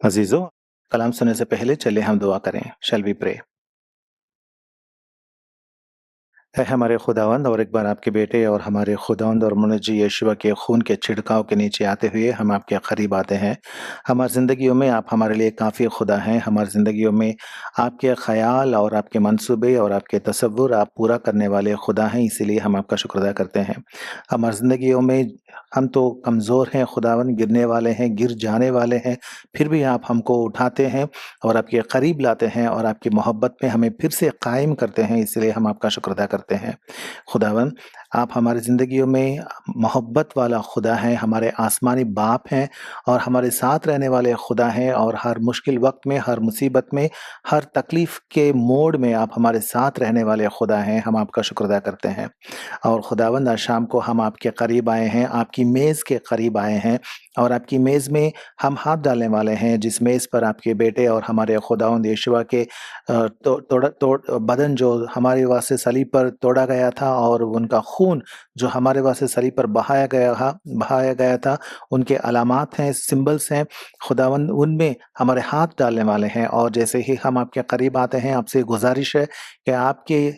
अजीजों, कलाम सुनने से पहले चले हम दुआ करें। Shall we pray. है हमारे खुदावंद, और एक बार आपके बेटे और हमारे खुदावंद और मुनज्जी यीशुआ के खून के छिड़काव के नीचे आते हुए हम आपके करीब आते हैं। हमारी ज़िंदगियों में आप हमारे लिए काफ़ी खुदा हैं। हमारी ज़िंदगियों में आपके ख़याल और आपके मंसूबे और आपके तसव्वुर आप पूरा करने वाले खुदा हैं, इसीलिए हम आपका शुक्र अदा करते हैं। हमारी ज़िंदगियों में हम तो कमज़ोर हैं खुदावंद, गिरने वाले हैं, गिर जाने वाले हैं, फिर भी आप हमको उठाते हैं और आपके करीब लाते हैं और आपकी मोहब्बत में हमें फिर से कायम करते हैं, इसलिए हम आपका शुक्र अदा करते हैं। खुदावंद, आप हमारी ज़िंदगियों में मोहब्बत वाला खुदा हैं, हमारे आसमानी बाप हैं और हमारे साथ रहने वाले खुदा हैं, और हर मुश्किल वक़्त में, हर मुसीबत में, हर तकलीफ़ के मोड़ में आप हमारे साथ रहने वाले खुदा हैं। हम आपका शुक्र अदा करते हैं। और खुदावंद, आज शाम को हम आपके करीब आए हैं, आपकी मेज़ के करीब आए हैं, और आपकी मेज़ में हम हाथ डालने वाले हैं, जिस मेज़ पर आपके बेटे और हमारे खुदावंद यीशुआ के बदन जो हमारे वास्ते सलीब पर तोड़ा गया था, और उनका खून जो हमारे वास्ते सलीब पर बहाया गया था, उनके अलामात हैं, सिंबल्स हैं। खुदावंद, उनमें हमारे हाथ डालने वाले हैं, और जैसे ही हम आपके करीब आते हैं, आपसे गुज़ारिश है कि आपके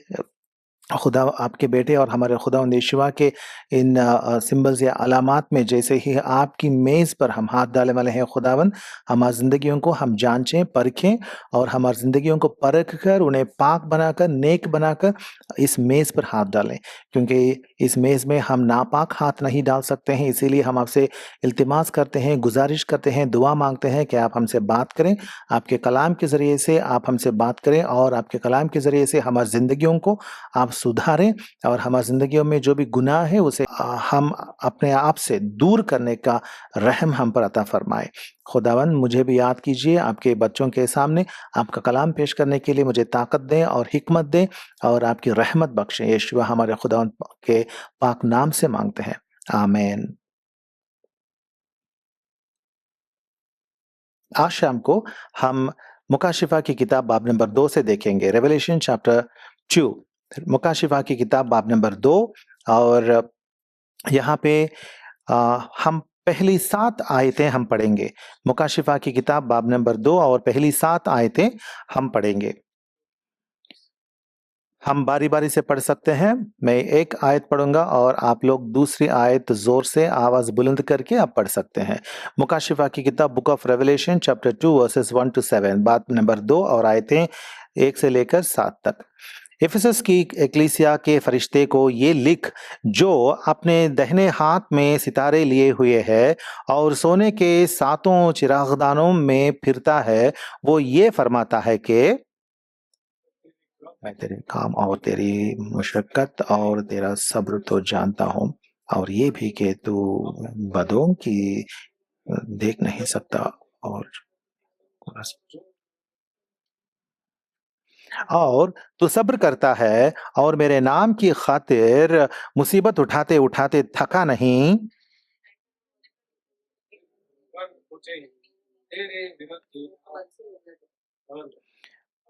खुदा आपके बेटे और हमारे खुदावंद यीशुआ के इन सिंबल्स या अलामात में जैसे ही आपकी मेज़ पर हम हाथ डालने वाले हैं खुदावंद, हमारी ज़िंदगियों को हम जाँचें, परखें, और हमारी ज़िंदगियों को परख कर उन्हें पाक बनाकर, नेक बनाकर इस मेज़ पर हाथ डालें। क्योंकि इस मेज़ में हम नापाक हाथ नहीं डाल सकते हैं, इसीलिए हम आपसे इल्तिमास करते हैं, गुज़ारिश करते हैं, दुआ माँगते हैं कि आप हमसे बात करें। आपके कलाम के ज़रिए से आप हमसे बात करें, और आपके कलाम के ज़रिए से हमारी ज़िंदगियों को आप सुधारें, और हमारी ज़िंदगियों में जो भी गुनाह है उसे हम अपने आप से दूर करने का रहम हम पर अता फ़रमाएँ। खुदावंद, मुझे भी याद कीजिए आपके बच्चों के सामने आपका कलाम पेश करने के लिए मुझे ताकत दें और हिकमत दें, और आपकी रहमत बख्शें। यीशुआ हमारे खुदावंद के पाक नाम से माँगते हैं। आमीन। आज शाम को हम मुकाशिफ़ा की किताब बाब नंबर 2 से देखेंगे। रेवलेशन चैप्टर 2, मुकाशिफ़ा की किताब बाब नंबर 2, और यहाँ पे हम पहली 7 आयतें हम पढ़ेंगे। मुकाशिफ़ा की किताब बाब नंबर 2 और पहली 7 आयतें हम पढ़ेंगे। हम बारी-बारी से पढ़ सकते हैं। मैं एक आयत पढ़ूँगा और आप लोग दूसरी आयत ज़ोर से आवाज़ बुलंद करके आप पढ़ सकते हैं। मुकाशिफ़ा की किताब book of revelation chapter 2 verses 1 to 7, बाब नंबर 2 और आयतें 1 से लेकर 7 तक। इफिसस की एक्लीसिया के फरिश्ते को ये लिख, जो अपने दाहिने हाथ में सितारे लिए हुए है और सोने के 7 चिरागदानों में फिरता है, वो ये फरमाता है कि मैं तेरे काम और तेरी मशक्कत और तेरा सब्र तो जानता हूँ, और ये भी कि तू बदों की देख नहीं सकता, और तू सब्र करता है और मेरे नाम की खातिर मुसीबत उठाते उठाते थका नहीं।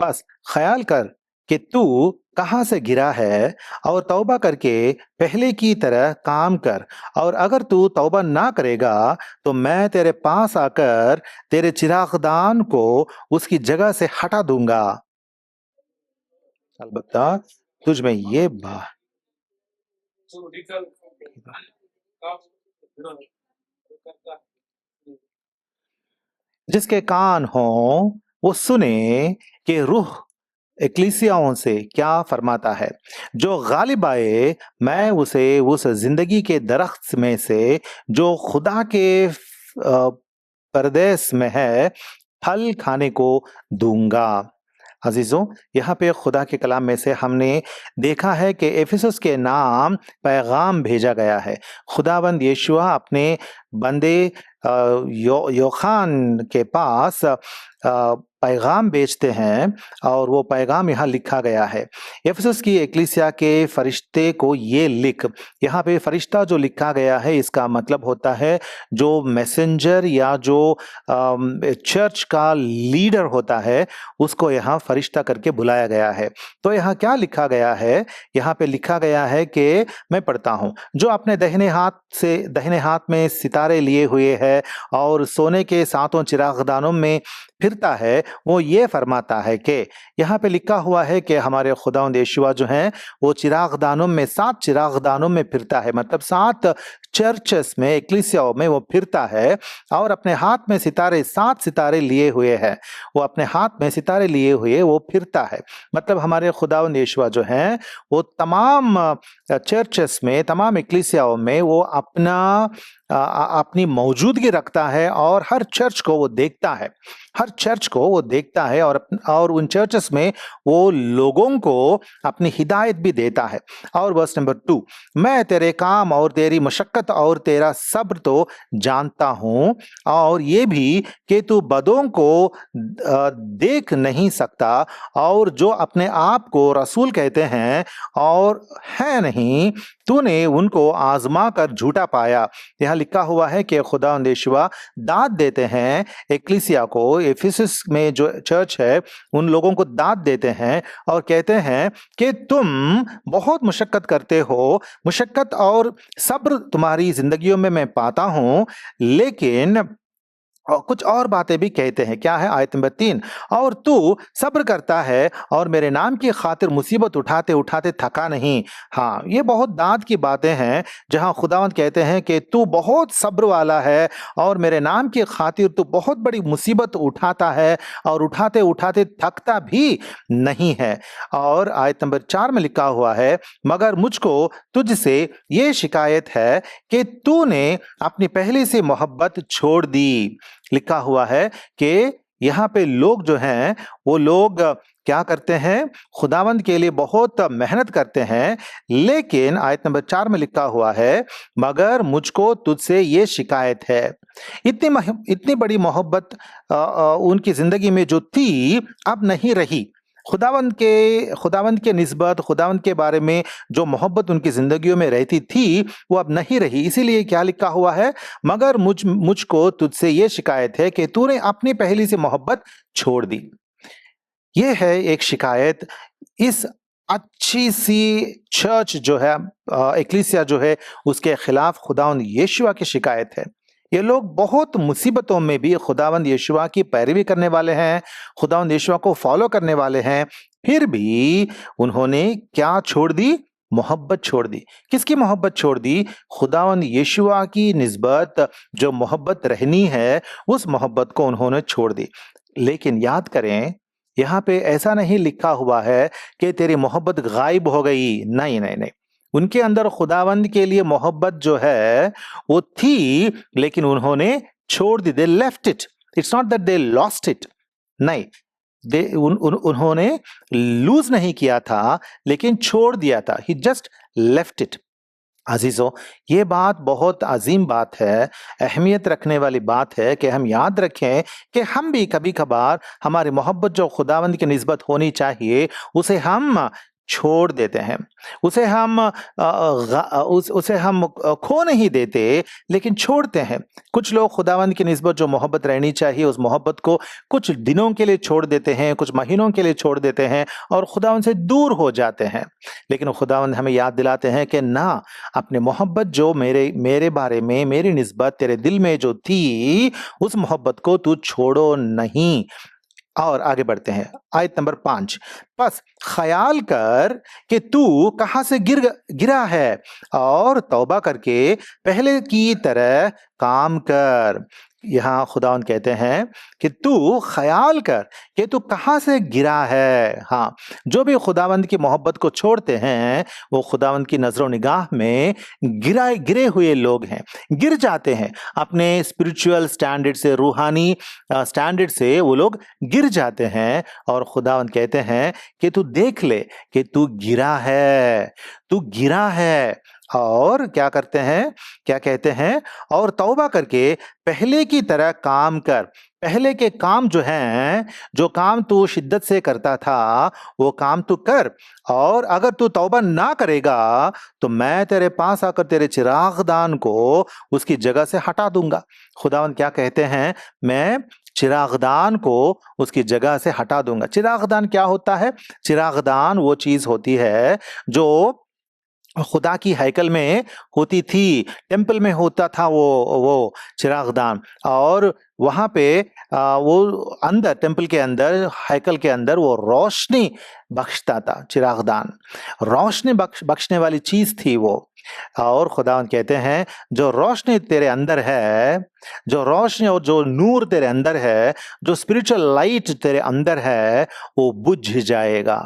बस ख्याल कर कि तू कहाँ से गिरा है, और तौबा करके पहले की तरह काम कर, और अगर तू तौबा ना करेगा तो मैं तेरे पास आकर तेरे चिरागदान को उसकी जगह से हटा दूंगा। अलबत्ता तुझ में ये जिसके कान हो वो सुने कि रूह एक्लीसियाओं से क्या फरमाता है। जो गालिब आए, मैं उसे उस जिंदगी के दरख्त में से जो खुदा के परदेस में है फल खाने को दूंगा। अजीजों, यहाँ पे खुदा के कलाम में से हमने देखा है कि एफिसस के नाम पैगाम भेजा गया है। खुदावंद यीशुआ अपने बंदे योखान के पास पैगाम भेजते हैं और वो पैगाम यहाँ लिखा गया है। इफिसुस की एक्लीसिया के फरिश्ते को ये लिख, यहाँ पे फरिश्ता जो लिखा गया है इसका मतलब होता है जो मैसेंजर या जो चर्च का लीडर होता है उसको यहाँ फरिश्ता करके बुलाया गया है। तो यहाँ क्या लिखा गया है? यहाँ पे लिखा गया है कि मैं पढ़ता हूँ, जो अपने दाहिने हाथ में सितारे लिए हुए है और सोने के सातों चिरागदानों में फिरता है, वो ये फरमाता है कि यहाँ पे लिखा हुआ है कि हमारे खुदावंद यीशुआ जो हैं वो चिरागदानों में 7 चिरागदानों में फिरता है, मतलब 7 चर्चेस में, एक्लीसियाओं में वो फिरता है और अपने हाथ में 7 सितारे लिए हुए है। वो अपने हाथ में सितारे लिए हुए वो फिरता है, मतलब हमारे खुदावंद यीशुआ जो हैं वो तमाम चर्चेस में, तमाम एक्लीसियाओं में वो अपनी मौजूदगी रखता है और हर चर्च को वो देखता है, हर चर्च को वो देखता है और उन चर्चेस में वो लोगों को अपनी हिदायत भी देता है। और वर्स नंबर 2, मैं तेरे काम और तेरी मशक्कत और तेरा सब्र तो जानता हूँ और ये भी कि तू बदों को देख नहीं सकता और जो अपने आप को रसूल कहते हैं और है नहीं, तूने उनको आजमा कर झूठा पाया। यहाँ लिखा हुआ है कि खुदावंद यीशुआ दाद देते हैं एक्लीसिया को, एफिसस में जो चर्च है उन लोगों को दाद देते हैं और कहते हैं कि तुम बहुत मुशक्कत करते हो, मुशक्कत और सब्र तुम्हारी जिंदगियों में मैं पाता हूं, लेकिन और कुछ और बातें भी कहते हैं। क्या है? आयत नंबर 3, और तू सब्र करता है और मेरे नाम की खातिर मुसीबत उठाते उठाते थका नहीं। हाँ, ये बहुत दाद की बातें हैं जहाँ खुदावंद कहते हैं कि तू बहुत सब्र वाला है और मेरे नाम की खातिर तू बहुत बड़ी मुसीबत उठाता है और उठाते उठाते थकता भी नहीं है। और आयत नंबर 4 में लिखा हुआ है, मगर मुझको तुझसे ये शिकायत है कि तूने अपनी पहली से मोहब्बत छोड़ दी। लिखा हुआ है कि यहाँ पे लोग जो हैं वो लोग क्या करते हैं? खुदावंद के लिए बहुत मेहनत करते हैं, लेकिन आयत नंबर 4 में लिखा हुआ है, मगर मुझको तुझसे ये शिकायत है। इतनी बड़ी मोहब्बत उनकी जिंदगी में जो थी अब नहीं रही। खुदावंद के निस्बत, खुदावंद के बारे में जो मोहब्बत उनकी जिंदगियों में रहती थी वो अब नहीं रही। इसीलिए क्या लिखा हुआ है? मगर मुझको तुझसे ये शिकायत है कि तूने अपनी पहली से मोहब्बत छोड़ दी। ये है एक शिकायत इस अच्छी सी चर्च जो है, एक्लीसिया जो है, उसके खिलाफ खुदावंद यीशुआ की शिकायत है। ये लोग बहुत मुसीबतों में भी खुदावंद यीशुआ की पैरवी करने वाले हैं, खुदावंद यीशुआ को फॉलो करने वाले हैं, फिर भी उन्होंने क्या छोड़ दी? मोहब्बत छोड़ दी। किसकी मोहब्बत छोड़ दी? खुदावंद यीशुआ की निस्बत जो मोहब्बत रहनी है उस मोहब्बत को उन्होंने छोड़ दी। लेकिन याद करें, यहाँ पे ऐसा नहीं लिखा हुआ है कि तेरी मोहब्बत गायब हो गई। नहीं नहीं नहीं, उनके अंदर खुदावंद के लिए मोहब्बत जो है वो थी, लेकिन उन्होंने छोड़ दी। They left it. It's not that they lost it. नहीं, उन्होंने लूज नहीं किया था, लेकिन छोड़ दिया था। ही जस्ट लेफ्ट इट। अजीजों, ये बात बहुत अजीम बात है, अहमियत रखने वाली बात है कि हम याद रखें कि हम भी कभी कभार हमारी मोहब्बत जो खुदावंद की निस्बत होनी चाहिए उसे हम छोड़ देते हैं, उसे हम खो नहीं देते, लेकिन छोड़ते हैं। कुछ लोग खुदावंद की निस्बत जो मोहब्बत रहनी चाहिए उस मोहब्बत को कुछ दिनों के लिए छोड़ देते हैं, कुछ महीनों के लिए छोड़ देते हैं और खुदावंद से दूर हो जाते हैं। लेकिन खुदावंद हमें याद दिलाते हैं कि ना, अपनी मोहब्बत जो मेरे बारे में, मेरी निस्बत तेरे दिल में जो थी उस मोहब्बत को तू छोड़ो नहीं। और आगे बढ़ते हैं, आयत नंबर 5, बस ख्याल कर कि तू कहां से गिरा है और तौबा करके पहले की तरह काम कर। यहाँ खुदावंद कहते हैं कि तू ख्याल कर कि तू कहां से गिरा है। हाँ, जो भी खुदावंद की मोहब्बत को छोड़ते हैं वो खुदावंद की नजरों निगाह में गिरे हुए लोग हैं, गिर जाते हैं। अपने स्पिरिचुअल स्टैंडर्ड से, रूहानी स्टैंडर्ड से वो लोग गिर जाते हैं और खुदावंद कहते हैं कि तू देख ले कि तू गिरा है, तू गिरा है। और क्या करते हैं, क्या कहते हैं? और तौबा करके पहले की तरह काम कर। पहले के काम जो हैं, जो काम तू शिद्दत से करता था, वो काम तू कर, और अगर तू तौबा ना करेगा, तो मैं तेरे पास आकर तेरे चिरागदान को उसकी जगह से हटा दूंगा। खुदावंद क्या कहते हैं? मैं चिरागदान को उसकी जगह से हटा दूंगा। चिरागदान क्या होता है? चिरागदान वो चीज होती है जो खुदा की हैकल में होती थी, टेम्पल में होता था वो चिरागदान, और वहां पे वो अंदर, टेम्पल के अंदर, हैकल के अंदर वो रोशनी बख्शता था। चिरागदान रोशनी बख्शने वाली चीज थी वो। और खुदावंद कहते हैं जो रोशनी तेरे अंदर है, जो रोशनी और जो नूर तेरे अंदर है, जो स्पिरिचुअल लाइट तेरे अंदर है, वो बुझ जाएगा,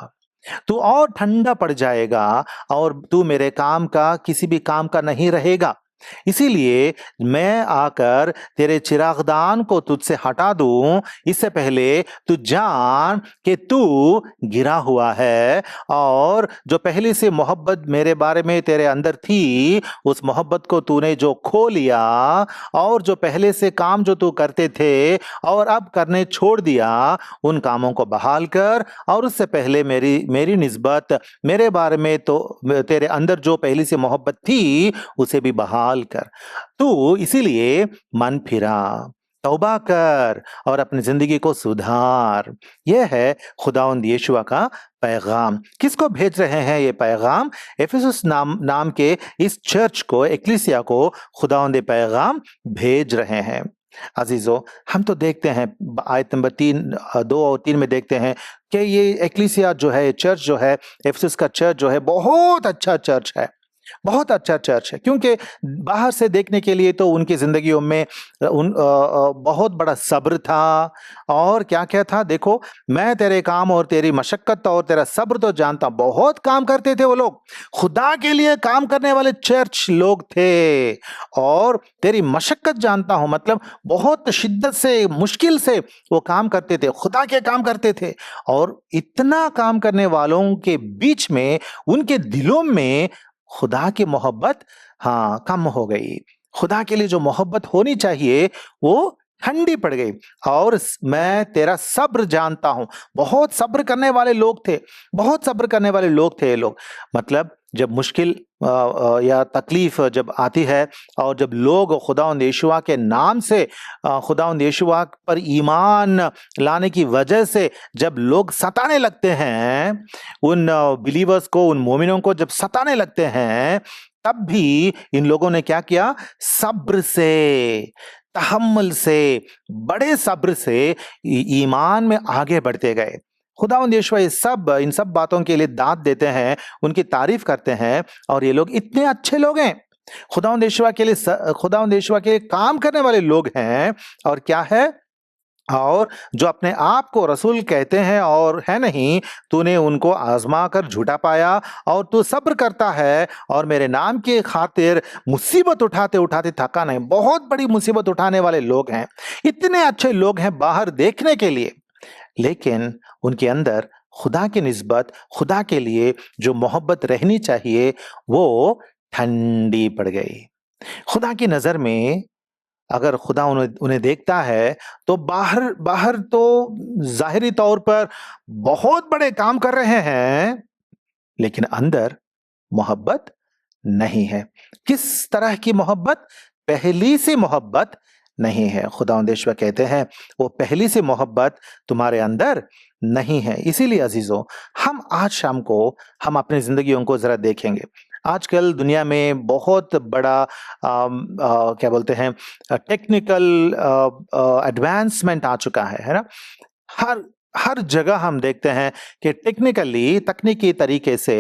तू और ठंडा पड़ जाएगा, और तू मेरे काम का, किसी भी काम का नहीं रहेगा। इसीलिए मैं आकर तेरे चिरागदान को तुझसे हटा दूं, इससे पहले तू जान कि तू गिरा हुआ है, और जो पहले से मोहब्बत मेरे बारे में तेरे अंदर थी, उस मोहब्बत को तूने जो खो लिया, और जो पहले से काम जो तू करते थे और अब करने छोड़ दिया, उन कामों को बहाल कर, और उससे पहले मेरी मेरी निस्बत, मेरे बारे में तो तेरे अंदर जो पहले से मोहब्बत थी, उसे भी बहाल कर। तू इसीलिए मन फिरा, तौबा कर और अपनी जिंदगी को सुधार। यह है खुदावंद यीशुआ का पैगाम। किसको भेज रहे हैं ये पैगाम? एफेसुस नाम के इस चर्च को, एक्लीसिया को खुदावंद ये पैगाम भेज रहे हैं। अजीजों, हम तो देखते हैं आयत नंबर 2 और 3 में देखते हैं कि ये एक्लीसिया जो है, चर्च जो है, एफेसुस का चर्च जो है, बहुत अच्छा चर्च है, बहुत अच्छा चर्च है। क्योंकि बाहर से देखने के लिए तो उनकी जिंदगियों में बहुत बड़ा सब्र था, और क्या क्या था, देखो, मैं तेरे काम और तेरी मशक्कत और तेरा सब्र तो जानता। बहुत काम करते थे वो लोग, खुदा के लिए काम करने वाले चर्च लोग थे, और तेरी मशक्कत जानता हूं, मतलब बहुत शिद्दत से, मुश्किल से वो काम करते थे, खुदा के काम करते थे। और इतना काम करने वालों के बीच में, उनके दिलों में खुदा की मोहब्बत कम हो गई। खुदा के लिए जो मोहब्बत होनी चाहिए वो ठंडी पड़ गई। और मैं तेरा सब्र जानता हूं। बहुत सब्र करने वाले लोग थे, बहुत सब्र करने वाले लोग थे ये लोग। मतलब जब मुश्किल या तकलीफ जब आती है, और जब लोग खुदावंद यीशुआ के नाम से, खुदावंद यीशुआ पर ईमान लाने की वजह से जब लोग सताने लगते हैं, उन बिलीवर्स को, उन मोमिनों को जब सताने लगते हैं, तब भी इन लोगों ने क्या किया? सब्र से, तहम्मुल से, बड़े सब्र से ईमान में आगे बढ़ते गए। खुदावंद यीशुआ इन सब बातों के लिए दाद देते हैं, उनकी तारीफ करते हैं, और ये लोग इतने अच्छे लोग हैं। खुदावंद यीशुआ के लिए काम करने वाले लोग हैं। और क्या है? और जो अपने आप को रसूल कहते हैं और है नहीं, तूने उनको आजमा कर झूठा पाया, और तू सब्र करता है, और मेरे नाम की खातिर मुसीबत उठाते उठाते थका नहीं। बहुत बड़ी मुसीबत उठाने वाले लोग हैं, इतने अच्छे लोग हैं बाहर देखने के लिए, लेकिन उनके अंदर खुदा की निस्बत, खुदा के लिए जो मोहब्बत रहनी चाहिए, वो ठंडी पड़ गई। खुदा की नजर में अगर खुदा उन्हें देखता है, तो बाहर बाहर तो जाहिरी तौर पर बहुत बड़े काम कर रहे हैं, लेकिन अंदर मोहब्बत नहीं है। किस तरह की मोहब्बत? पहली सी मोहब्बत नहीं है। खुदावंद यीशुआ कहते हैं वो पहली सी मोहब्बत तुम्हारे अंदर नहीं है। इसीलिए अजीजों, हम आज शाम को हम अपनी जिंदगियों को जरा देखेंगे। आजकल दुनिया में बहुत बड़ा क्या बोलते हैं, टेक्निकल एडवांसमेंट आ चुका है ना। हर हर जगह हम देखते हैं कि तकनीकी तरीके से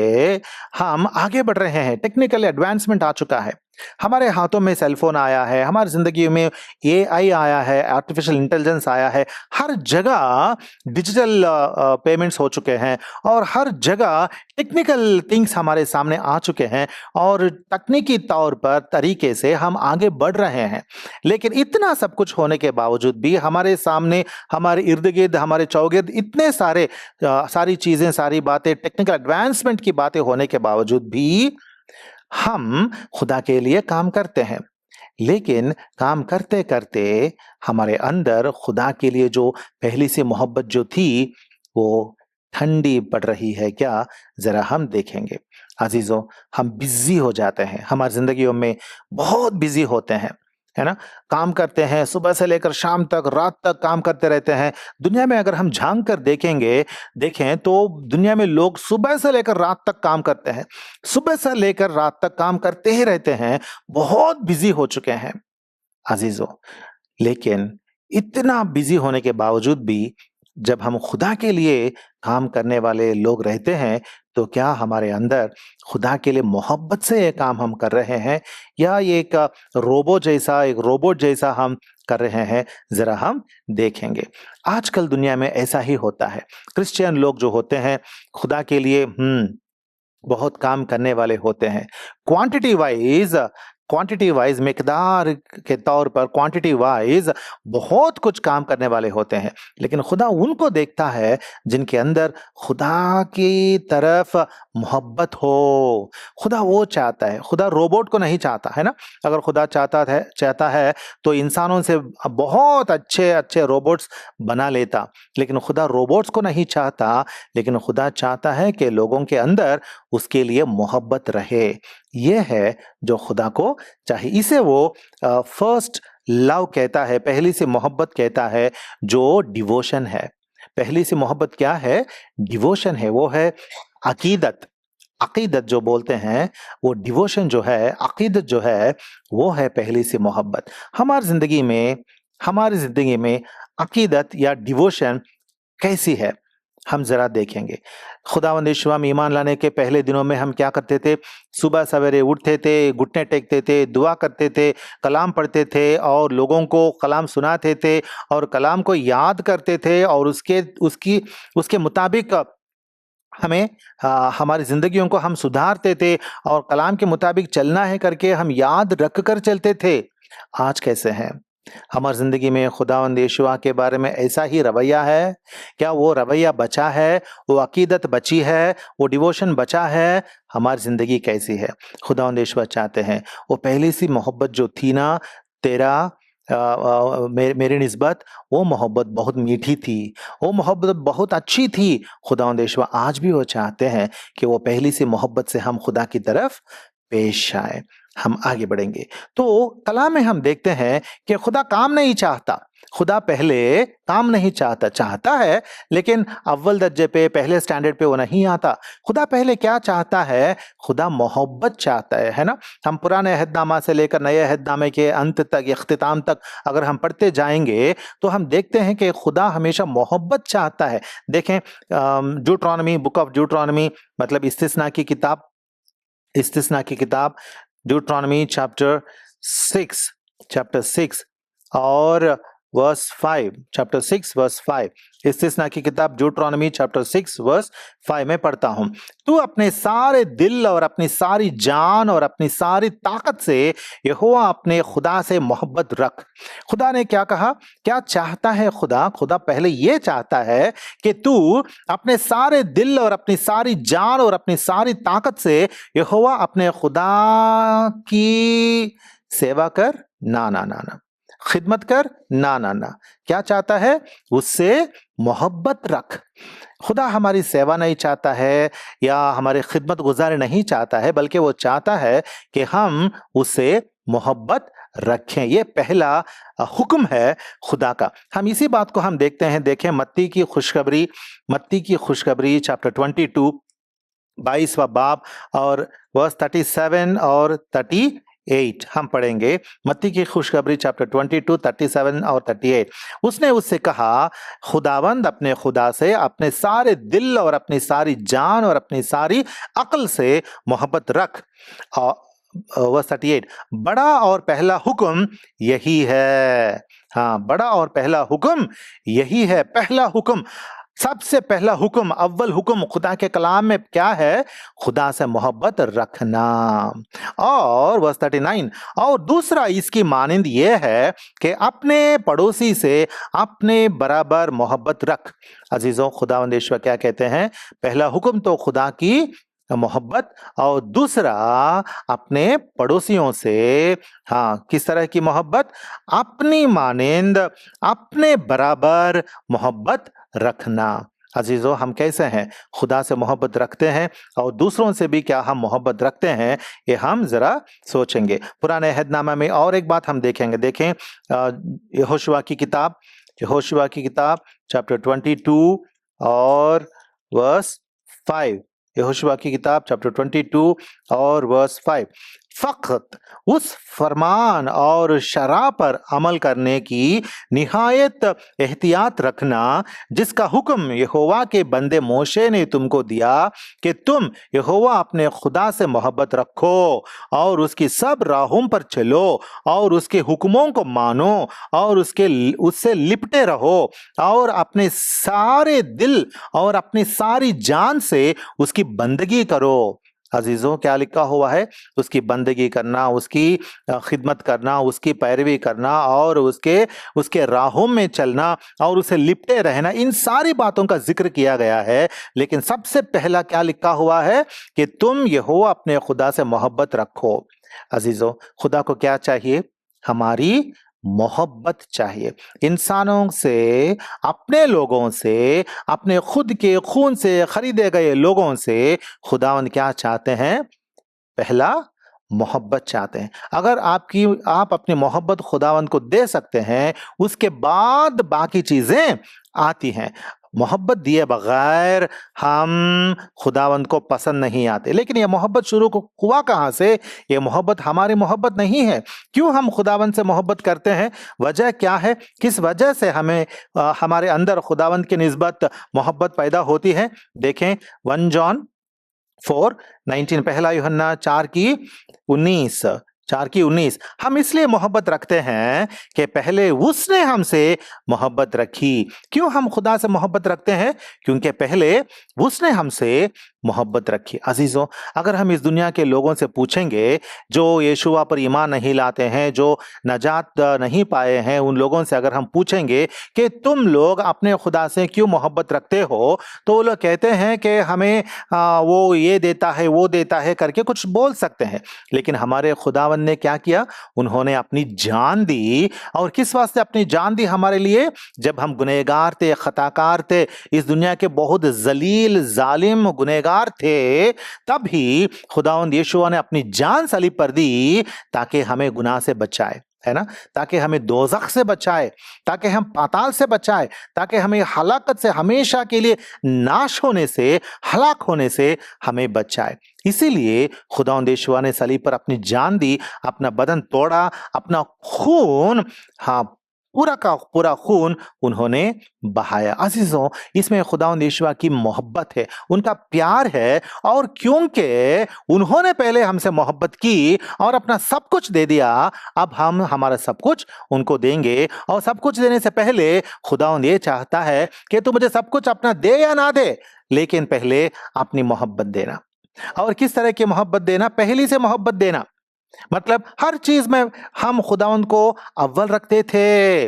हम आगे बढ़ रहे हैं। टेक्निकल एडवांसमेंट आ चुका है, हमारे हाथों में सेलफोन आया है, हमारी जिंदगी में एआई आया है, आर्टिफिशियल इंटेलिजेंस आया है। हर जगह डिजिटल पेमेंट्स हो चुके हैं, और हर जगह टेक्निकल थिंग्स हमारे सामने आ चुके हैं, और तकनीकी तौर पर तरीके से हम आगे बढ़ रहे हैं। लेकिन इतना सब कुछ होने के बावजूद भी हमारे सामने, हमारे इर्द गिर्द, हमारे चौगिर्द इतने सारी चीजें, सारी बातें, टेक्निकल एडवांसमेंट की बातें होने के बावजूद भी हम खुदा के लिए काम करते हैं। लेकिन काम करते-करते हमारे अंदर खुदा के लिए जो पहली सी मोहब्बत जो थी, वो ठंडी पड़ रही है क्या? ज़रा हम देखेंगे। अज़ीज़ों, हम बिज़ी हो जाते हैं, हमारी ज़िंदगियों में बहुत बिज़ी होते हैं, है ना? काम करते हैं, सुबह से लेकर शाम तक, रात तक काम करते रहते हैं। दुनिया में अगर हम झाँक कर देखें तो दुनिया में लोग सुबह से लेकर रात तक काम करते हैं। सुबह से लेकर रात तक काम करते ही रहते हैं, बहुत बिज़ी हो चुके हैं। अज़ीज़ों, लेकिन इतना बिज़ी होने के बावजूद भी जब हम खुदा के लिए काम करने वाले लोग रहते हैं, तो क्या हमारे अंदर खुदा के लिए मोहब्बत से ये काम हम कर रहे हैं या ये एक एक रोबोट जैसा हम कर रहे हैं? ज़रा हम देखेंगे। आजकल दुनिया में ऐसा ही होता है। क्रिश्चियन लोग जो होते हैं, खुदा के लिए बहुत काम करने वाले होते हैं। क्वांटिटी वाइज़ क्वांटिटी वाइज़ मिकदार के तौर पर क्वांटिटी वाइज़ बहुत कुछ काम करने वाले होते हैं। लेकिन खुदा उनको देखता है जिनके अंदर खुदा की तरफ मोहब्बत हो। खुदा वो चाहता है, खुदा रोबोट को नहीं चाहता, है ना? अगर खुदा चाहता है तो इंसानों से बहुत अच्छे-अच्छे रोबोट्स बना लेता। लेकिन खुदा रोबोट्स को नहीं चाहता, लेकिन खुदा चाहता है कि लोगों के अंदर उसके लिए मोहब्बत रहे। ये है जो खुदा को चाहिए। इसे वो फर्स्ट लव कहता है, पहली सी मोहब्बत कहता है, जो डिवोशन है। पहली सी मोहब्बत क्या है? डिवोशन है, वो है अकीदत। अकीदत जो बोलते हैं, वो डिवोशन जो है, अकीदत जो है, वो है पहली सी मोहब्बत। हमारी ज़िंदगी में अकीदत या डिवोशन कैसी है? हम ज़रा देखेंगे। खुदावंद यीशु में ईमान लाने के पहले दिनों में हम क्या करते थे? सुबह सवेरे उठते थे, घुटने टेकते थे, दुआ करते थे, कलाम पढ़ते थे और लोगों को कलाम सुनाते थे और कलाम को याद करते थे और उसके मुताबिक हमें हमारी ज़िंदगियों को हम सुधारते थे और कलाम के मुताबिक चलना है करके हम याद रख कर चलते थे। आज कैसे हैं? हमारी ज़िंदगी में खुदावंद यीशुआ के बारे में ऐसा ही रवैया है? क्या वो रवैया बचा है? वो अकीदत बची है? वो डिवोशन बचा है? हमारी ज़िंदगी कैसी है? खुदावंद यीशुआ चाहते हैं, वो पहली सी मोहब्बत जो थी ना, तेरा मेरी निस्बत, वो मोहब्बत बहुत मीठी थी, वो मोहब्बत बहुत अच्छी थी। खुदावंद यीशुआ आज भी वो चाहते हैं कि वो पहली सी मोहब्बत से हम खुदा की तरफ पेश आएँ। हम आगे बढ़ेंगे। तो कलाम में हम देखते हैं कि खुदा काम नहीं चाहता। खुदा पहले काम नहीं चाहता, चाहता है लेकिन अव्वल दर्जे पे, पहले स्टैंडर्ड पे वो नहीं आता। खुदा पहले क्या चाहता है? खुदा मोहब्बत चाहता है ना? हम पुराने अहदनामा से लेकर नए अहदनामे के अंत तक, इख्तिताम तक अगर हम पढ़ते जाएँगे, तो हम देखते हैं कि खुदा हमेशा मोहब्बत चाहता है। देखें ड्यूटरोनॉमी, बुक ऑफ ड्यूटरोनॉमी मतलब इस्तिस्ना की किताब ड्यूटरोनॉमी चैप्टर 6 और वर्स 5, चैप्टर 6 वर्स 5। इस्तिस्ना की किताब ड्यूटरोनॉमी चैप्टर 6 वर्स 5 में पढ़ता हूं। तू अपने सारे दिल और अपनी सारी जान और अपनी सारी ताकत से यहोवा अपने खुदा से मोहब्बत रख। खुदा ने क्या कहा? क्या चाहता है खुदा? खुदा पहले ये चाहता है कि तू अपने सारे दिल और अपनी सारी जान और अपनी सारी ताकत से यहोवा अपने खुदा की सेवा कर, ना, खिदमत कर, ना। क्या चाहता है? उससे मोहब्बत रख। खुदा हमारी सेवा नहीं चाहता है या हमारी खिदमत गुजारे नहीं चाहता है, बल्कि वो चाहता है कि हम उससे मोहब्बत रखें। ये पहला हुक्म है खुदा का। हम इसी बात को हम देखते हैं, देखें मत्ती की खुशखबरी चैप्टर 22 22वां बाब और वर्स 37 और 38 हम पढ़ेंगे। मत्ती की खुशखबरी चैप्टर 22 37 और 38। उसने उससे कहा, खुदावंद अपने खुदा से अपने सारे दिल और अपनी सारी जान और अपनी सारी अक्ल से मोहब्बत रख। और वर्स 38, बड़ा और पहला हुक्म यही है। हाँ, बड़ा और पहला हुक्म यही है। पहला हुक्म, सबसे पहला हुक्म, अव्वल हुक्म खुदा के कलाम में क्या है? खुदा से मोहब्बत रखना। और वर्स 39, और दूसरा इसकी मानिंद ये है कि अपने पड़ोसी से अपने बराबर मोहब्बत रख। अजीजों, खुदावंद यीशुआ क्या कहते हैं? पहला हुक्म तो खुदा की मोहब्बत, और दूसरा अपने पड़ोसियों से, हाँ, किस तरह की मोहब्बत? अपनी मानिंद, अपने बराबर मोहब्बत रखना। अजीजों, हम कैसे हैं? खुदा से मोहब्बत रखते हैं और दूसरों से भी क्या हम मोहब्बत रखते हैं? ये हम जरा सोचेंगे। पुराने अहदनामा में और एक बात हम देखेंगे। देखें यहोशुआ की किताब, यहोशुआ की किताब चैप्टर 22 और वर्स 5। यहोशुआ की किताब चैप्टर 22 और वर्स 5। फकत उस फरमान और शरा पर अमल करने की निहायत एहतियात रखना जिसका हुक्म यहोवा के बंदे मोशे ने तुमको दिया कि तुम यहोवा अपने खुदा से मोहब्बत रखो और उसकी सब राहों पर चलो और उसके हुक्मों को मानो और उससे लिपटे रहो और अपने सारे दिल और अपनी सारी जान से उसकी बंदगी करो। अजीजों, क्या लिखा हुआ है? उसकी बंदगी करना, उसकी खिदमत करना, उसकी पैरवी करना और उसके राहों में चलना और उसे लिपटे रहना, इन सारी बातों का जिक्र किया गया है। लेकिन सबसे पहला क्या लिखा हुआ है? कि तुम यहोवा अपने खुदा से मोहब्बत रखो। अजीजों, खुदा को क्या चाहिए? हमारी मोहब्बत चाहिए। इंसानों से, अपने लोगों से, अपने खुद के खून से खरीदे गए लोगों से खुदावंद क्या चाहते हैं? पहला मोहब्बत चाहते हैं। अगर आप अपनी मोहब्बत खुदावंद को दे सकते हैं, उसके बाद बाकी चीजें आती हैं। मोहब्बत दिए बगैर हम खुदावंद को पसंद नहीं आते। लेकिन यह मोहब्बत शुरू को हुआ कहाँ से? ये मोहब्बत हमारी मोहब्बत नहीं है। क्यों हम खुदावंद से मोहब्बत करते हैं? वजह क्या है? किस वजह से हमें हमारे अंदर खुदावंद की निस्बत मोहब्बत पैदा होती है? देखें 1 जॉन 4:19, पहला यूहन्ना 4:19। हम इसलिए मोहब्बत रखते हैं कि पहले उसने हमसे मोहब्बत रखी। क्यों हम खुदा से मोहब्बत रखते हैं? क्योंकि पहले उसने हमसे मोहब्बत रखी। अजीजों, अगर हम इस दुनिया के लोगों से पूछेंगे जो यीशुआ पर ईमान नहीं लाते हैं, जो नजात नहीं पाए हैं, उन लोगों से अगर हम पूछेंगे कि तुम लोग अपने खुदा से क्यों मोहब्बत रखते हो, तो वो लोग कहते हैं कि हमें वो ये देता है, वो देता है करके कुछ बोल सकते हैं। लेकिन हमारे खुदावन ने क्या किया? उन्होंने अपनी जान दी। और किस वास्ते अपनी जान दी हमारे लिए? जब हम गुनहगार थे, खताकार थे, इस दुनिया के बहुत जलील जालिम गुनहगार थे, तब ही खुदावंद यीशुआ ने अपनी जान सलीब पर दी ताकि हमें गुनाह से बचाए, है ना? ताकि हमें दोजख से बचाए, ताकि हम पाताल से बचाए, ताकि हमें हलाकत से, हमेशा के लिए नाश होने से, हलाक होने से हमें बचाए। इसीलिए खुदावंद यीशुआ ने सलीब पर अपनी जान दी, अपना बदन तोड़ा, अपना खून, हाँ, पूरा का पूरा खून उन्होंने बहाया। अजीजों, इसमें खुदावंद यीशुआ की मोहब्बत है, उनका प्यार है। और क्योंकि उन्होंने पहले हमसे मोहब्बत की और अपना सब कुछ दे दिया, अब हम हमारा सब कुछ उनको देंगे। और सब कुछ देने से पहले खुदावंद ये चाहता है कि तू मुझे सब कुछ अपना दे या ना दे, लेकिन पहले अपनी मोहब्बत देना। और किस तरह की मोहब्बत देना? पहली से मोहब्बत देना। मतलब हर चीज में हम खुदावंद को अव्वल रखते थे।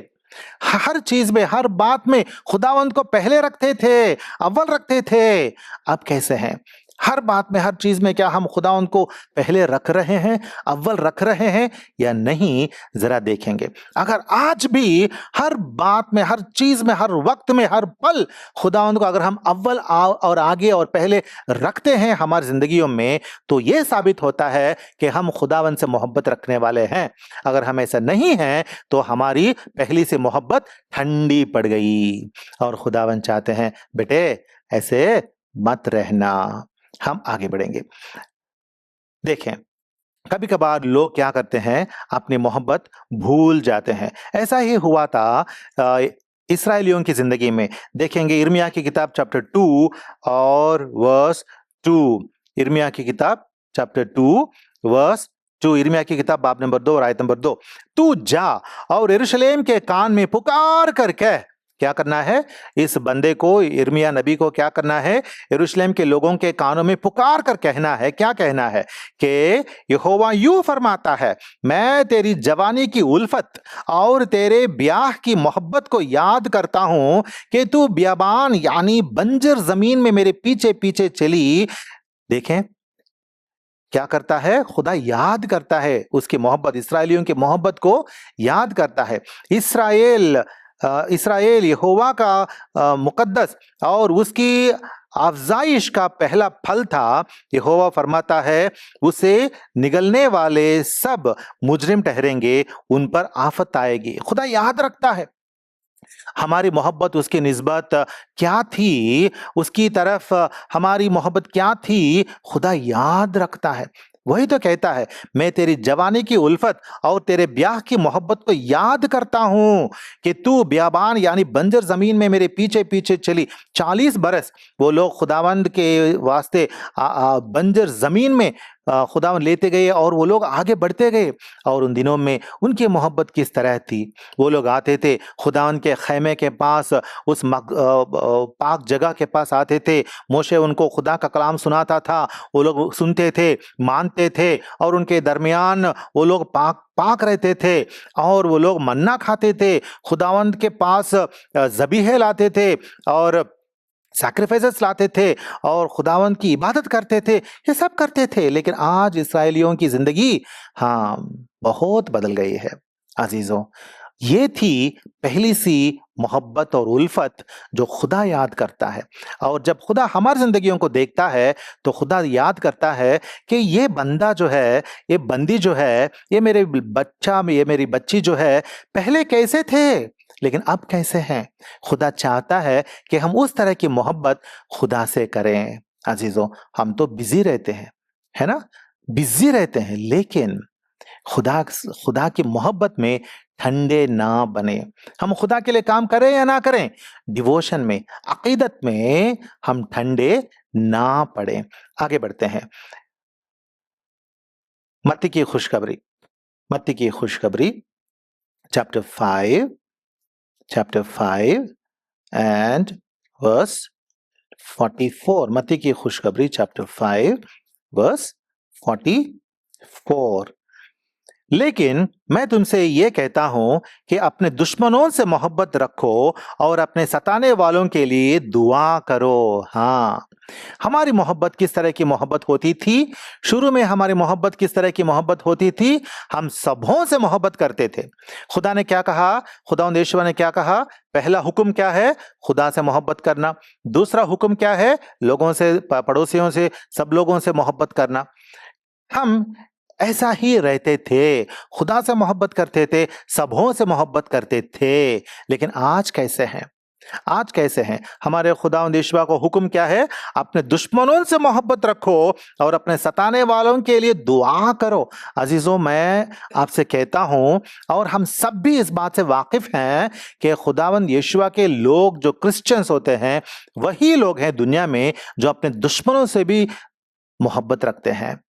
हर चीज में, हर बात में खुदावंद को पहले रखते थे, अव्वल रखते थे। अब कैसे हैं? हर बात में, हर चीज में क्या हम खुदावंद को पहले रख रहे हैं, अव्वल रख रहे हैं या नहीं? जरा देखेंगे। अगर आज भी हर बात में, हर चीज में, हर वक्त में, हर पल खुदावंद को अगर हम अव्वल और आगे और पहले रखते हैं हमारी जिंदगियों में, तो यह साबित होता है कि हम खुदावंद से मोहब्बत रखने वाले हैं। अगर हम ऐसा नहीं हैं तो हमारी पहली से मोहब्बत ठंडी पड़ गई। और खुदावंद चाहते हैं बेटे ऐसे मत रहना। हम आगे बढ़ेंगे। देखें, कभी कभार लोग क्या करते हैं? अपनी मोहब्बत भूल जाते हैं। ऐसा ही हुआ था इस्राएलियों की जिंदगी में। देखेंगे यिर्मयाह की किताब चैप्टर 2 और वर्स 2। यिर्मयाह की किताब चैप्टर 2 वर्स 2। यिर्मयाह की किताब बाब नंबर 2 और आयत नंबर 2। तू जा और यरूशलेम के कान में पुकार कर कह। क्या करना है? इस बंदे को, यिर्मयाह नबी को क्या करना है? यरूशलेम के लोगों के कानों में पुकार कर कहना है। क्या कहना है? कि यहोवा यूं फरमाता है, मैं तेरी जवानी की उल्फत और तेरे ब्याह की मोहब्बत को याद करता हूं कि तू बियाबान यानी बंजर जमीन में मेरे पीछे पीछे चली। देखें क्या करता है, खुदा याद करता है उसकी मोहब्बत, इसराइलियों की मोहब्बत को याद करता है। इसराइल यहोवा का मुकद्दस और उसकी अफजाइश का पहला फल था। यहोवा फरमाता है उसे निगलने वाले सब मुजरिम ठहरेंगे, उन पर आफत आएगी। खुदा याद रखता है हमारी मोहब्बत उसकी निस्बत क्या थी, उसकी तरफ हमारी मोहब्बत क्या थी, खुदा याद रखता है। वही तो कहता है मैं तेरी जवानी की उल्फत और तेरे ब्याह की मोहब्बत को याद करता हूं कि तू बियाबान यानी बंजर जमीन में मेरे पीछे पीछे चली 40 बरस। वो लोग खुदावंद के वास्ते बंजर जमीन में खुदावंद लेते गए और वो लोग आगे बढ़ते गए। और उन दिनों में उनकी मोहब्बत किस तरह थी, वो लोग आते थे खुदावंद के खैमे के पास, उस पाक जगह के पास आते थे। मोशे उनको खुदा का कलाम सुनाता था, वो लोग सुनते थे, मानते थे और उनके दरमियान वो लोग पाक पाक रहते थे और वो लोग मन्ना खाते थे। खुदावंद के पास ज़बीहे लाते थे और सैक्रिफाइसेस लाते थे और खुदावंद की इबादत करते थे, ये सब करते थे। लेकिन आज इस्राएलियों की जिंदगी हाँ बहुत बदल गई है अजीजों। ये थी पहली सी मोहब्बत और उल्फत जो खुदा याद करता है। और जब खुदा हमारी जिंदगियों को देखता है तो खुदा याद करता है कि ये बंदा जो है, ये बंदी जो है, ये मेरे बच्चा, ये मेरी बच्ची जो है पहले कैसे थे लेकिन अब कैसे हैं। खुदा चाहता है कि हम उस तरह की मोहब्बत खुदा से करें। अजीजों हम तो बिजी रहते हैं, है ना, बिजी रहते हैं, लेकिन खुदा खुदा की मोहब्बत में ठंडे ना बने। हम खुदा के लिए काम करें या ना करें, डिवोशन में, अकीदत में हम ठंडे ना पड़े। आगे बढ़ते हैं। मत्ती की खुशखबरी, मत्ती की खुशखबरी चैप्टर 5 एंड वर्स 44। मत्ती की खुशखबरी चैप्टर 5 वर्स 44। लेकिन मैं तुमसे ये कहता हूं कि अपने दुश्मनों से मोहब्बत रखो और अपने सताने वालों के लिए दुआ करो। हाँ, हमारी मोहब्बत किस तरह की मोहब्बत होती थी? शुरू में हमारी मोहब्बत किस तरह की मोहब्बत होती थी? हम सबों से मोहब्बत करते थे। खुदा ने क्या कहा, खुदावंद यहोवा ने क्या कहा? पहला हुक्म क्या है? खुदा से मोहब्बत करना। दूसरा हुक्म क्या है? लोगों से, पड़ोसियों से, सब लोगों से मोहब्बत करना। हम ऐसा ही रहते थे, खुदा से मोहब्बत करते थे, सबों से मोहब्बत करते थे। लेकिन आज कैसे हैं? आज कैसे हैं? हमारे खुदावंद यहोवा को हुक्म क्या है? अपने दुश्मनों से मोहब्बत रखो और अपने सताने वालों के लिए दुआ करो। अजीजों मैं आपसे कहता हूं और हम सब भी इस बात से वाकिफ हैं कि खुदावंद यहोवा के लोग जो क्रिश्चियंस होते हैं वही लोग हैं दुनिया में जो अपने दुश्मनों से भी मोहब्बत रखते हैं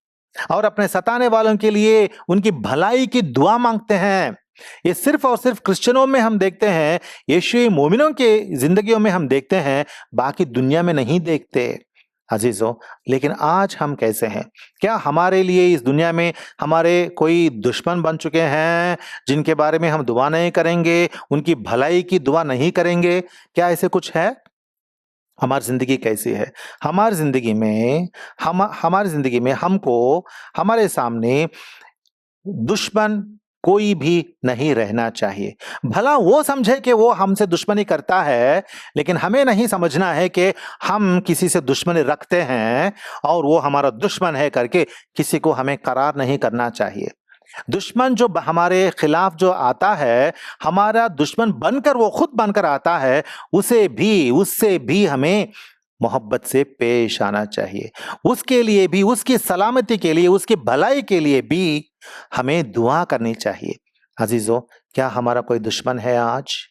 और अपने सताने वालों के लिए उनकी भलाई की दुआ मांगते हैं। ये सिर्फ और सिर्फ क्रिश्चियनों में हम देखते हैं, यीशुई मोमिनों के जिंदगियों में हम देखते हैं, बाकी दुनिया में नहीं देखते अजीजों। लेकिन आज हम कैसे हैं? क्या हमारे लिए इस दुनिया में हमारे कोई दुश्मन बन चुके हैं जिनके बारे में हम दुआ नहीं करेंगे, उनकी भलाई की दुआ नहीं करेंगे? क्या ऐसे कुछ है? हमारी जिंदगी कैसी है? हमारी जिंदगी में हमारी जिंदगी में हमको हमारे सामने दुश्मन कोई भी नहीं रहना चाहिए। भला वो समझे कि वो हमसे दुश्मनी करता है, लेकिन हमें नहीं समझना है कि हम किसी से दुश्मनी रखते हैं और वो हमारा दुश्मन है करके किसी को हमें करार नहीं करना चाहिए। दुश्मन जो हमारे खिलाफ जो आता है, हमारा दुश्मन बनकर, वो खुद बनकर आता है, उससे भी हमें मोहब्बत से पेश आना चाहिए। उसके लिए भी, उसकी सलामती के लिए, उसकी भलाई के लिए भी हमें दुआ करनी चाहिए। अजीजों क्या हमारा कोई दुश्मन है आज?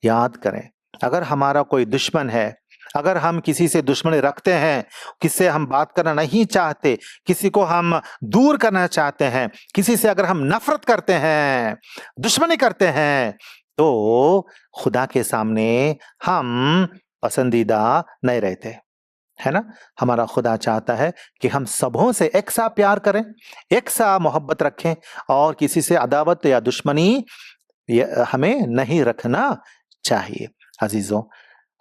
याद करें, अगर हमारा कोई दुश्मन है, अगर हम किसी से दुश्मनी रखते हैं, किससे हम बात करना नहीं चाहते, किसी को हम दूर करना चाहते हैं, किसी से अगर हम नफरत करते हैं, दुश्मनी करते हैं, तो खुदा के सामने हम पसंदीदा नहीं रहते, है ना। हमारा खुदा चाहता है कि हम सबों से एक सा प्यार करें, एक सा मोहब्बत रखें और किसी से अदावत या दुश्मनी हमें नहीं रखना चाहिए। अजीजों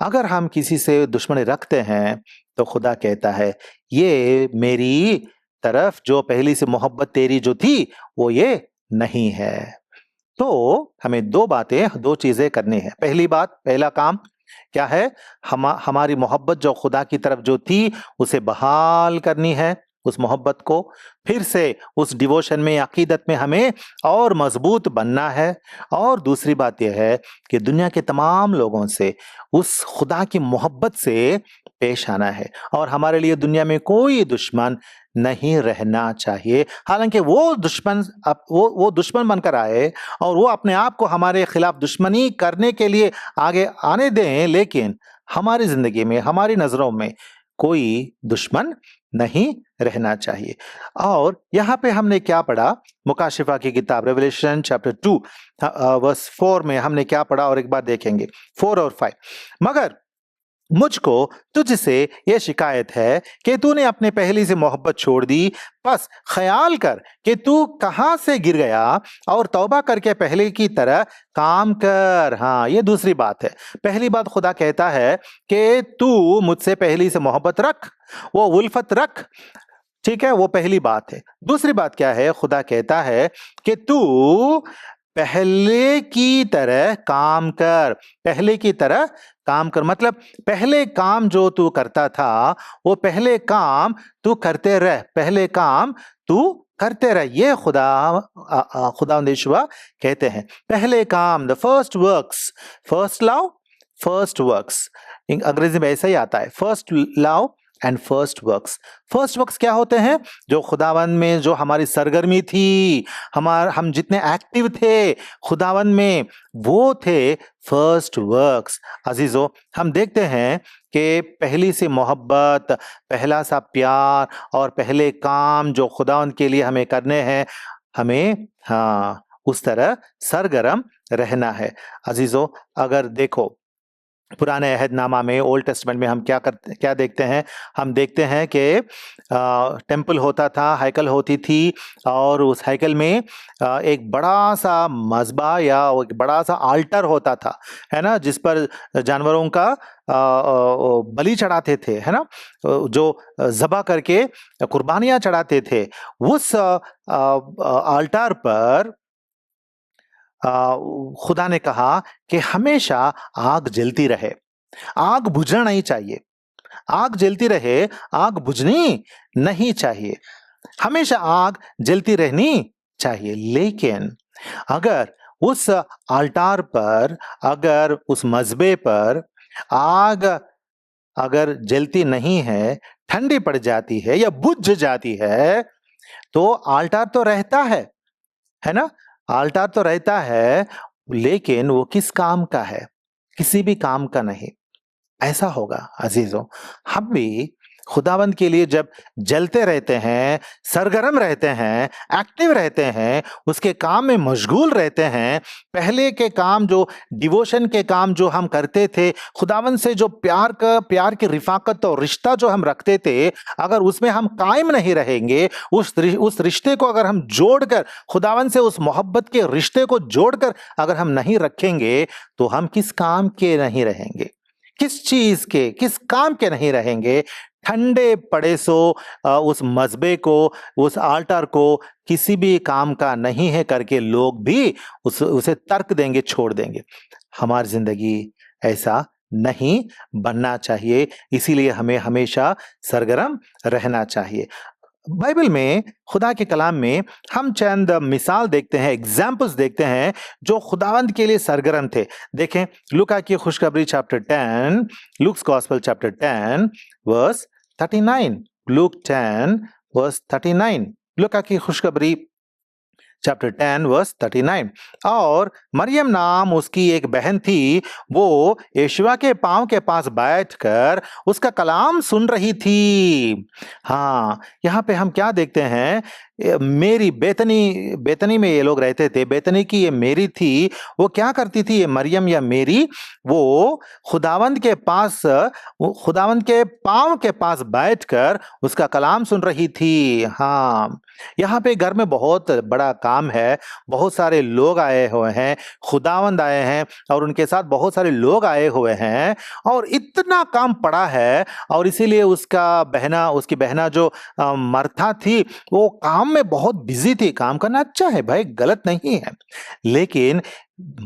अगर हम किसी से दुश्मनी रखते हैं तो खुदा कहता है, ये मेरी तरफ जो पहली से मोहब्बत तेरी जो थी वो ये नहीं है। तो हमें दो चीजें करनी है। पहली बात, पहला काम क्या है? हमारी मोहब्बत जो खुदा की तरफ जो थी उसे बहाल करनी है, उस मोहब्बत को फिर से उस डिवोशन में, अकीदत में हमें और मजबूत बनना है। और दूसरी बात यह है कि दुनिया के तमाम लोगों से उस खुदा की मोहब्बत से पेश आना है। और हमारे लिए दुनिया में कोई दुश्मन नहीं रहना चाहिए। हालांकि वो दुश्मन वो दुश्मन बनकर आए और वो अपने आप को हमारे खिलाफ दुश्मनी करने के लिए आगे आने दें, लेकिन हमारी जिंदगी में, हमारी नजरों में कोई दुश्मन नहीं रहना चाहिए। और यहाँ पे हमने क्या पढ़ा? मुकाशिफा की किताब रेवलेशन चैप्टर 2 वर्स 4 में हमने क्या पढ़ा, और एक बार देखेंगे 4 और 5। मगर मुझको तुझसे यह शिकायत है कि तूने अपने पहली से मोहब्बत छोड़ दी। बस ख्याल कर कि तू कहां से गिर गया और तौबा करके पहले की तरह काम कर। हाँ, ये दूसरी बात है। पहली बात खुदा कहता है कि तू मुझसे पहली से मोहब्बत रख, वो उल्फत रख, ठीक है, वो पहली बात है। दूसरी बात क्या है? खुदा कहता है कि तू पहले की तरह काम कर। पहले की तरह काम कर मतलब पहले काम जो तू करता था वो पहले काम तू करते रह, पहले काम तू करते रह। ये खुदा यीशुआ कहते हैं, पहले काम, the first works, first love, first works. अंग्रेजी में ऐसा ही आता है, first love and first works. First works क्या होते हैं? जो खुदावन में जो हमारी सरगर्मी थी, हम जितने एक्टिव थे खुदावन में, वो थे फर्स्ट वर्क्स। अजीजों, हम देखते हैं कि पहली सी मोहब्बत, पहला सा प्यार और पहले काम जो खुदावन के लिए हमें करने हैं, हमें हाँ उस तरह सरगर्म रहना है। अजीजों, अगर देखो पुराने अहदनामा में, ओल्ड टेस्टमेंट में हम क्या देखते हैं? हम देखते हैं कि टेम्पल होता था, हैकल होती थी, और उस हैकल में एक बड़ा सा मज़बा या एक बड़ा सा आल्टर होता था, है ना, जिस पर जानवरों का बलि चढ़ाते थे, है ना, जो ज़बह करके कुर्बानियाँ चढ़ाते थे। उस आल्टार पर खुदा ने कहा कि हमेशा आग जलती रहे, आग बुझना नहीं चाहिए, आग जलती रहे, आग बुझनी नहीं चाहिए, हमेशा आग जलती रहनी चाहिए। लेकिन अगर उस आल्टार पर, अगर उस मज़बे पर आग अगर जलती नहीं है, ठंडी पड़ जाती है या बुझ जाती है, तो आल्टार तो रहता है ना, आल्टार तो रहता है, लेकिन वो किस काम का है? किसी भी काम का नहीं। ऐसा होगा अजीजों, हम भी खुदावंद के लिए जब जलते रहते हैं, सरगर्म रहते हैं, एक्टिव रहते हैं, उसके काम में मशगूल रहते हैं, पहले के काम जो डिवोशन के काम जो हम करते थे, खुदावंद से जो प्यार की रिफाकत और रिश्ता जो हम रखते थे, अगर उसमें हम कायम नहीं रहेंगे, उस रिश्ते को अगर हम जोड़कर, खुदावंद से उस मोहब्बत के रिश्ते को जोड़कर अगर हम नहीं रखेंगे, तो हम किस काम के नहीं रहेंगे, किस चीज के, किस काम के नहीं रहेंगे। ठंडे पड़े सो उस मजबे को, उस आल्टर को किसी भी काम का नहीं है करके लोग भी उसे तर्क देंगे, छोड़ देंगे। हमारी जिंदगी ऐसा नहीं बनना चाहिए, इसीलिए हमें हमेशा सरगर्म रहना चाहिए। बाइबल में, खुदा के कलाम में हम चंद मिसाल देखते हैं, एग्जाम्पल्स देखते हैं जो खुदावंद के लिए सरगर्म थे। देखें लूका की खुशखबरी chapter 10, Luke's gospel chapter 10 verse 39, Luke 10 verse 39, लूका की खुशखबरी चैप्टर 10 वर्स 39। और मरियम नाम उसकी एक बहन थी, वो यीशुआ के पांव के पास बैठकर उसका कलाम सुन रही थी। हाँ, यहाँ पे हम क्या देखते हैं? मेरी बेतनी में ये लोग रहते थे, बेतनी की ये मेरी थी, वो क्या करती थी? ये मरियम या मेरी, वो खुदावंद के पांव के पास बैठकर उसका कलाम सुन रही थी। हाँ, यहाँ पे घर में बहुत बड़ा काम है, बहुत सारे लोग आए हुए हैं, खुदावंद आए हैं और उनके साथ बहुत सारे लोग आए हुए हैं और इतना काम पड़ा है और इसीलिए उसकी बहना जो मर्था थी, वो काम में बहुत बिजी थी। काम करना अच्छा है भाई, गलत नहीं है, लेकिन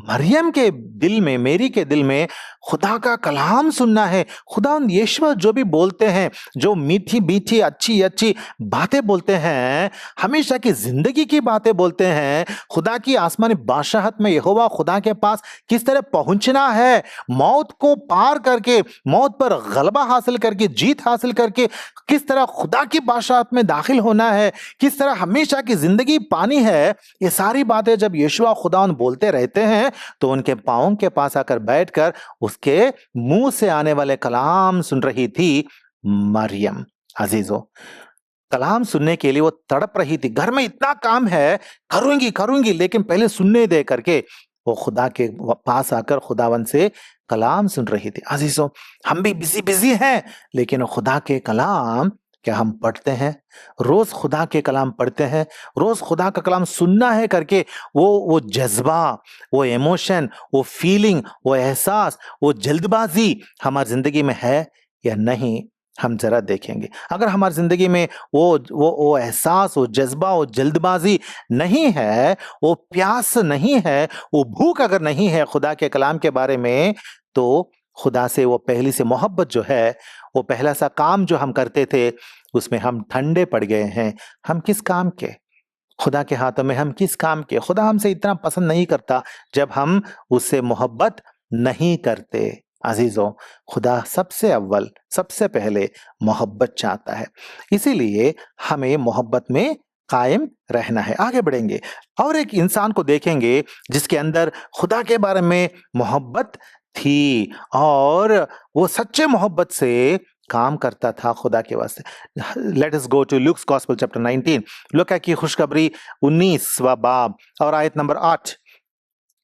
मरियम के दिल में, मेरी के दिल में खुदा का कलाम सुनना है। खुदा यीशु जो भी बोलते हैं, जो मीठी मीठी अच्छी अच्छी बातें बोलते हैं, हमेशा की जिंदगी की बातें बोलते हैं, खुदा की आसमानी बादशाहत में यहोवा खुदा के पास किस तरह पहुंचना है, मौत को पार करके, मौत पर गलबा हासिल करके, जीत हासिल करके किस तरह खुदा की बादशाहत में दाखिल होना है, किस तरह हमेशा की जिंदगी पानी है, ये सारी बातें जब यीशु खुदा बोलते रहते हैं तो उनके पांवों के पास आकर बैठकर उसके मुंह से आने वाले कलाम सुन रही थी मरियम। अजीजों, कलाम सुनने के लिए वो तड़प रही थी। घर में इतना काम है, करूंगी करूंगी, लेकिन पहले सुनने दे करके वो खुदा के पास आकर खुदावन से कलाम सुन रही थी। अजीजों, हम भी बिजी बिजी हैं, लेकिन खुदा के कलाम क्या हम पढ़ते हैं? रोज खुदा के कलाम पढ़ते हैं, रोज खुदा का कलाम सुनना है करके वो जज्बा, वो इमोशन, वो फीलिंग, वो एहसास, वो जल्दबाजी हमारी जिंदगी में है या नहीं, हम जरा देखेंगे। अगर हमारी जिंदगी में वो एहसास, वो जज्बा, वो जल्दबाजी नहीं है, वो प्यास नहीं है, वो भूख अगर नहीं है खुदा के कलाम के बारे में, तो खुदा से वो पहली से मोहब्बत जो है, वो पहला सा काम जो हम करते थे, उसमें हम ठंडे पड़ गए हैं। हम किस काम के? खुदा के हाथों में हम किस काम के? खुदा हमसे इतना पसंद नहीं करता जब हम उससे मोहब्बत नहीं करते। अजीजों, खुदा सबसे अव्वल, सबसे पहले मोहब्बत चाहता है, इसीलिए हमें मोहब्बत में कायम रहना है। आगे बढ़ेंगे और एक इंसान को देखेंगे जिसके अंदर खुदा के बारे में मोहब्बत थी और वो सच्चे मोहब्बत से काम करता था खुदा के वास्ते। Let us go to Luke's gospel chapter 19, लूका की खुशखबरी 19वां बाब और आयत नंबर 8।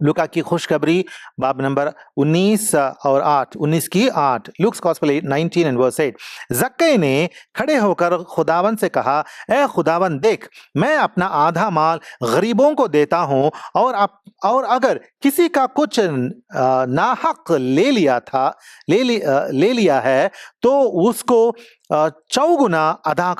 लूका की खुशखबरी बाब नंबर 19 और 8, 19 की 8, लुक्स गॉस्पेल 19 एंड वर्स 8। जक्कई ने खड़े होकर खुदावन से कहा, ए खुदावन देख, मैं अपना आधा माल गरीबों को देता हूँ और अगर किसी का कुछ नाहक ले लिया है तो उसको चौगुना अदा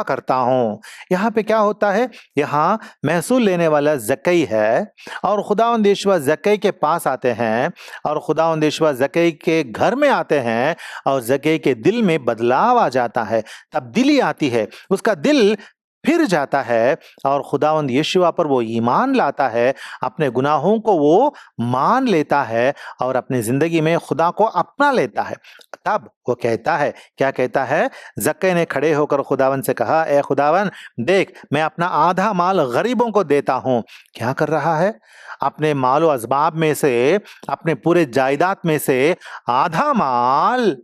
करता हूँ। यहाँ पे क्या होता है? यहाँ महसूल लेने वाला जक्कई है और खुदावंद यीशुआ जक्कई के पास आते हैं और खुदावंद यीशुआ जक्कई के घर में आते हैं और जक्कई के दिल में बदलाव आ जाता है, तब्दीली आती है, उसका दिल फिर जाता है और खुदावंद यीशुआ पर वो ईमान लाता है, अपने गुनाहों को वो मान लेता है और अपनी जिंदगी में खुदा को अपना लेता है। तब वो कहता है, क्या कहता है? जक्कई ने खड़े होकर खुदावन से कहा, ए खुदावन देख, मैं अपना आधा माल गरीबों को देता हूँ। क्या कर रहा है? अपने मालो अजबाब में से, अपने पूरे जायदाद में से आधा माल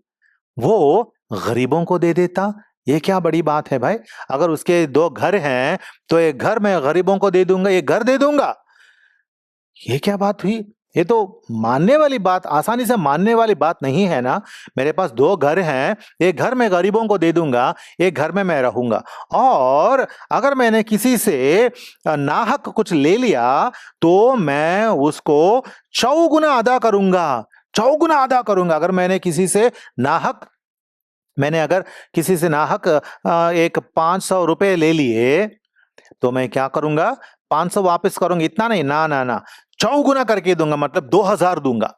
वो गरीबों को दे देता। ये क्या बड़ी बात है भाई? अगर उसके 2 घर हैं तो एक घर मैं गरीबों को दे दूंगा, एक घर दे दूंगा। ये क्या बात हुई? ये तो मानने वाली बात, आसानी से मानने वाली बात नहीं है ना। मेरे पास 2 घर हैं, एक घर मैं गरीबों को दे दूंगा, एक घर में मैं रहूंगा, और अगर मैंने किसी से नाहक कुछ ले लिया तो मैं उसको चौगुना अदा करूंगा, चौगुना अदा करूंगा। अगर मैंने किसी से नाहक एक 500 रुपए ले लिए तो मैं क्या करूंगा? 500 वापस करूंगा। इतना नहीं, ना ना ना, चौगुना करके दूंगा, मतलब 2000 दूंगा।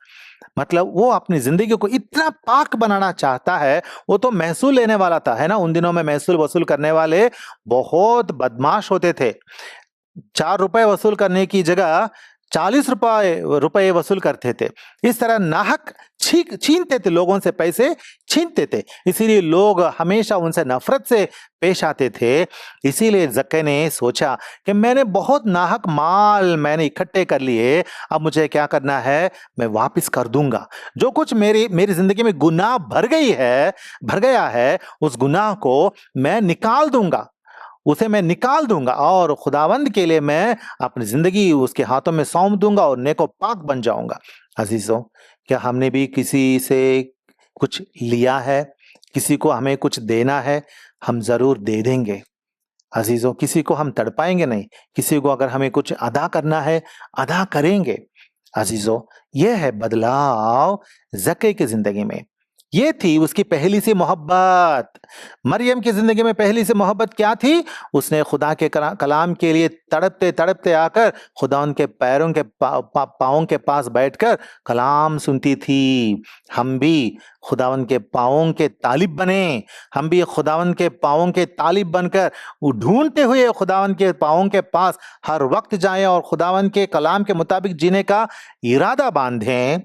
मतलब वो अपनी जिंदगी को इतना पाक बनाना चाहता है। वो तो महसूल लेने वाला था, है ना। उन दिनों में महसूल वसूल करने वाले बहुत बदमाश होते थे। 4 रुपए वसूल करने की जगह 40 रुपए वसूल करते थे। इस तरह नाहक छीनते थे, लोगों से पैसे छीनते थे। इसीलिए लोग हमेशा उनसे नफरत से पेश आते थे। इसीलिए जक्कई ने सोचा कि मैंने बहुत नाहक माल मैंने इकट्ठे कर लिए, अब मुझे क्या करना है? मैं वापस कर दूंगा। जो कुछ मेरी जिंदगी में गुनाह भर गया है, उस गुनाह को मैं निकाल दूंगा, उसे मैं निकाल दूंगा और खुदावंद के लिए मैं अपनी जिंदगी उसके हाथों में सौंप दूंगा और नेको पाक बन जाऊंगा। अजीजों, क्या हमने भी किसी से कुछ लिया है? किसी को हमें कुछ देना है, हम जरूर दे देंगे। अजीजों, किसी को हम तड़पाएंगे नहीं, किसी को अगर हमें कुछ अदा करना है, अदा करेंगे। अजीजों, यह है बदलाव ज़कै की जिंदगी में। ये थी उसकी पहली सी मोहब्बत। मरियम की जिंदगी में पहली सी मोहब्बत क्या थी? उसने खुदा के कलाम के लिए तड़पते तड़पते आकर खुदा उनके पैरों के पाँवों के पास बैठकर कलाम सुनती थी। हम भी खुदावन के पाँवों के तालिब बने। हम भी खुदावन के पाँवों के तालिब बनकर ढूंढते हुए खुदावन के पाँवों के पास हर वक्त जाएं और खुदावन के कलाम के मुताबिक जीने का इरादा बांधें।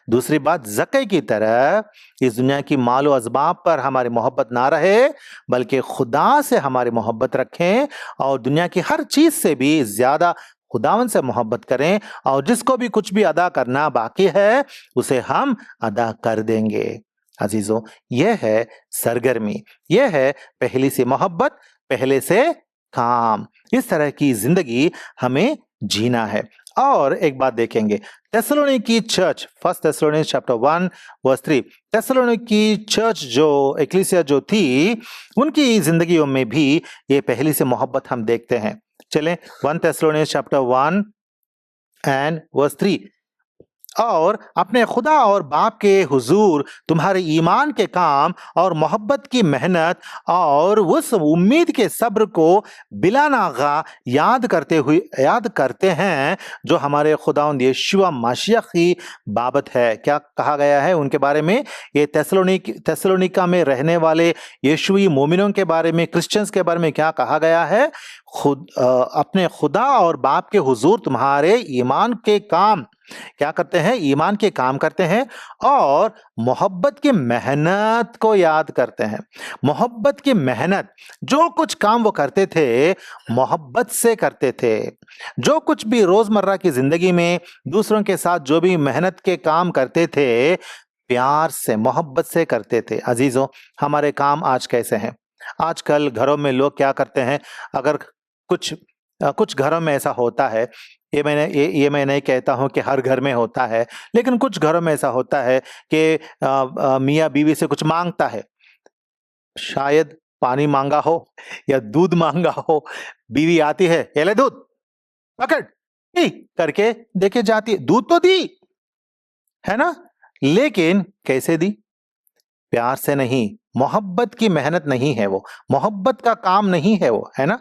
दूसरी बात, ज़कै की तरह इस दुनिया की मालो असबाब पर हमारी मोहब्बत ना रहे, बल्कि खुदा से हमारी मोहब्बत रखें और दुनिया की हर चीज से भी ज्यादा खुदावन से मोहब्बत करें, और जिसको भी कुछ भी अदा करना बाकी है उसे हम अदा कर देंगे। अजीजों, यह है सरगर्मी, यह है पहली से मोहब्बत, पहले से काम। इस तरह की जिंदगी हमें जीना है। और एक बात देखेंगे, Thessaloniki church, first Thessalonians chapter 1 verse 3, Thessaloniki church जो एक्लीसिया जो थी, उनकी जिंदगियों में भी ये पहली से मोहब्बत हम देखते हैं। चलें 1 थेसलोनिक चैप्टर 1 एंड वर्स 3, और अपने खुदा और बाप के हुजूर तुम्हारे ईमान के काम और मोहब्बत की मेहनत और उस उम्मीद के सब्र को बिला नागा याद करते हैं जो हमारे खुदावंद यीशु मसीह की बाबत है। क्या कहा गया है उनके बारे में? ये थेसलोनिका में रहने वाले यीशुई मोमिनों के बारे में, क्रिश्चियंस के बारे में क्या कहा गया है? अपने खुदा और बाप के हुजूर तुम्हारे ईमान के काम क्या करते हैं? ईमान के काम करते हैं और मोहब्बत की मेहनत को याद करते हैं। मोहब्बत की मेहनत, जो कुछ काम वो करते थे मोहब्बत से करते थे। जो कुछ भी रोजमर्रा की जिंदगी में दूसरों के साथ जो भी मेहनत के काम करते थे, प्यार से, मोहब्बत से करते थे। अजीजों, हमारे काम आज कैसे हैं? आजकल घरों में लोग क्या करते हैं? अगर कुछ घरों में ऐसा होता है, ये मैं नहीं कहता हूं कि हर घर में होता है, लेकिन कुछ घरों में ऐसा होता है कि मियाँ बीवी से कुछ मांगता है, शायद पानी मांगा हो या दूध मांगा हो। बीवी आती है, ये ले दूध, पकड़, पी करके देके जाती है। दूध तो दी है ना, लेकिन कैसे दी? प्यार से नहीं, मोहब्बत की मेहनत नहीं है वो, मोहब्बत का काम नहीं है वो, है ना।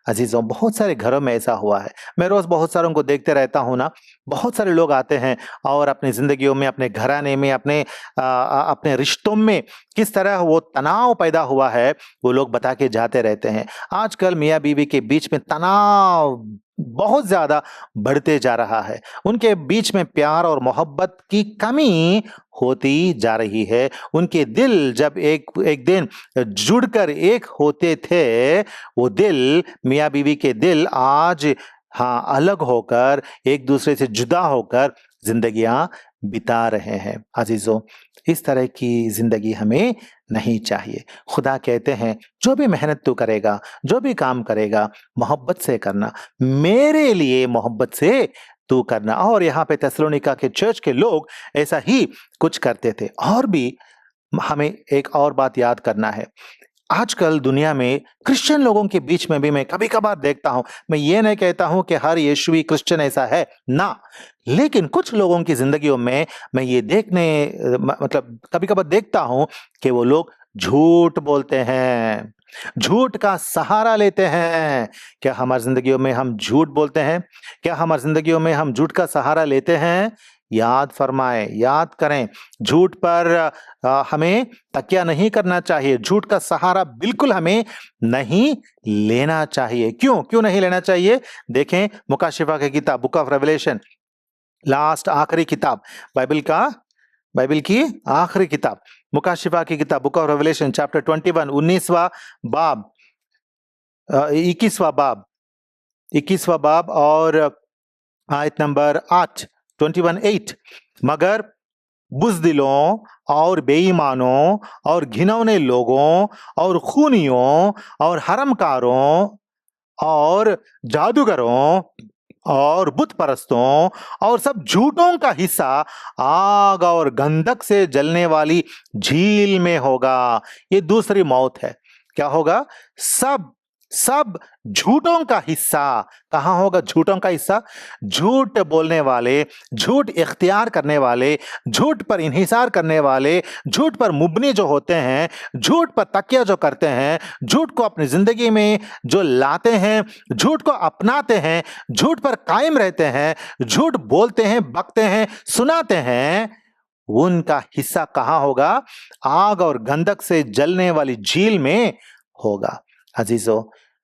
अजीजों, बहुत सारे घरों में ऐसा हुआ है। मैं रोज बहुत सारों को देखते रहता हूं ना। बहुत सारे लोग आते हैं और अपनी जिंदगियों में, अपने घराने में, अपने रिश्तों में किस तरह वो तनाव पैदा हुआ है, वो लोग बता के जाते रहते हैं। आजकल मियाँ बीवी के बीच में तनाव बहुत ज्यादा बढ़ते जा रहा है। उनके बीच में प्यार और मोहब्बत की कमी होती जा रही है। उनके दिल जब एक दिन जुड़कर एक होते थे, वो दिल, मियाँ बीवी के दिल आज अलग होकर, एक दूसरे से जुदा होकर जिंदगियां बिता रहे हैं। अजीजों, इस तरह की जिंदगी हमें नहीं चाहिए। खुदा कहते हैं, जो भी मेहनत तू करेगा, जो भी काम करेगा, मोहब्बत से करना, मेरे लिए मोहब्बत से तू करना। और यहाँ पे थेसलोनिका के चर्च के लोग ऐसा ही कुछ करते थे। और भी हमें एक और बात याद करना है। आजकल दुनिया में क्रिश्चियन लोगों के बीच में भी मैं कभी कभार देखता हूं, मैं ये नहीं कहता हूं कि हर यीशुई क्रिश्चियन ऐसा है ना, लेकिन कुछ लोगों की जिंदगियों में मैं ये मतलब कभी कभार देखता हूं कि वो लोग झूठ बोलते हैं, झूठ का सहारा लेते हैं। क्या हमारी जिंदगियों में हम झूठ बोलते हैं? क्या हमारी जिंदगियों में हम झूठ का सहारा लेते हैं? याद फरमाएं, याद करें, झूठ पर हमें तकिया नहीं करना चाहिए। झूठ का सहारा बिल्कुल हमें नहीं लेना चाहिए। क्यों नहीं लेना चाहिए? देखें मुकाशिफा की किताब, बुक ऑफ रेवलेशन, लास्ट आखिरी किताब, बाइबल की आखिरी किताब, मुकाशिफा की किताब, बुक ऑफ रेवलेशन चैप्टर 21, 19वां बाब, 21वां बाब और आयत नंबर 8, 21:8, मगर बुज़दिलों और बेईमानों और घिनौने लोगों और खूनियों और हरमकारों और जादूगरों और बुत परस्तों और सब झूठों का हिस्सा आग और गंधक से जलने वाली झील में होगा। ये दूसरी मौत है। क्या होगा? सब सब झूठों का हिस्सा कहाँ होगा? झूठों का हिस्सा, झूठ बोलने वाले, झूठ इख्तियार करने वाले, झूठ पर इन्हिसार करने वाले, झूठ पर मुबनी जो होते हैं, झूठ पर तकिया जो करते हैं, झूठ को अपनी जिंदगी में जो लाते हैं, झूठ को अपनाते हैं, झूठ पर कायम रहते हैं, झूठ बोलते हैं, बकते हैं, सुनाते हैं, उनका हिस्सा कहाँ होगा? आग और गंधक से जलने वाली झील में होगा। अजीजों,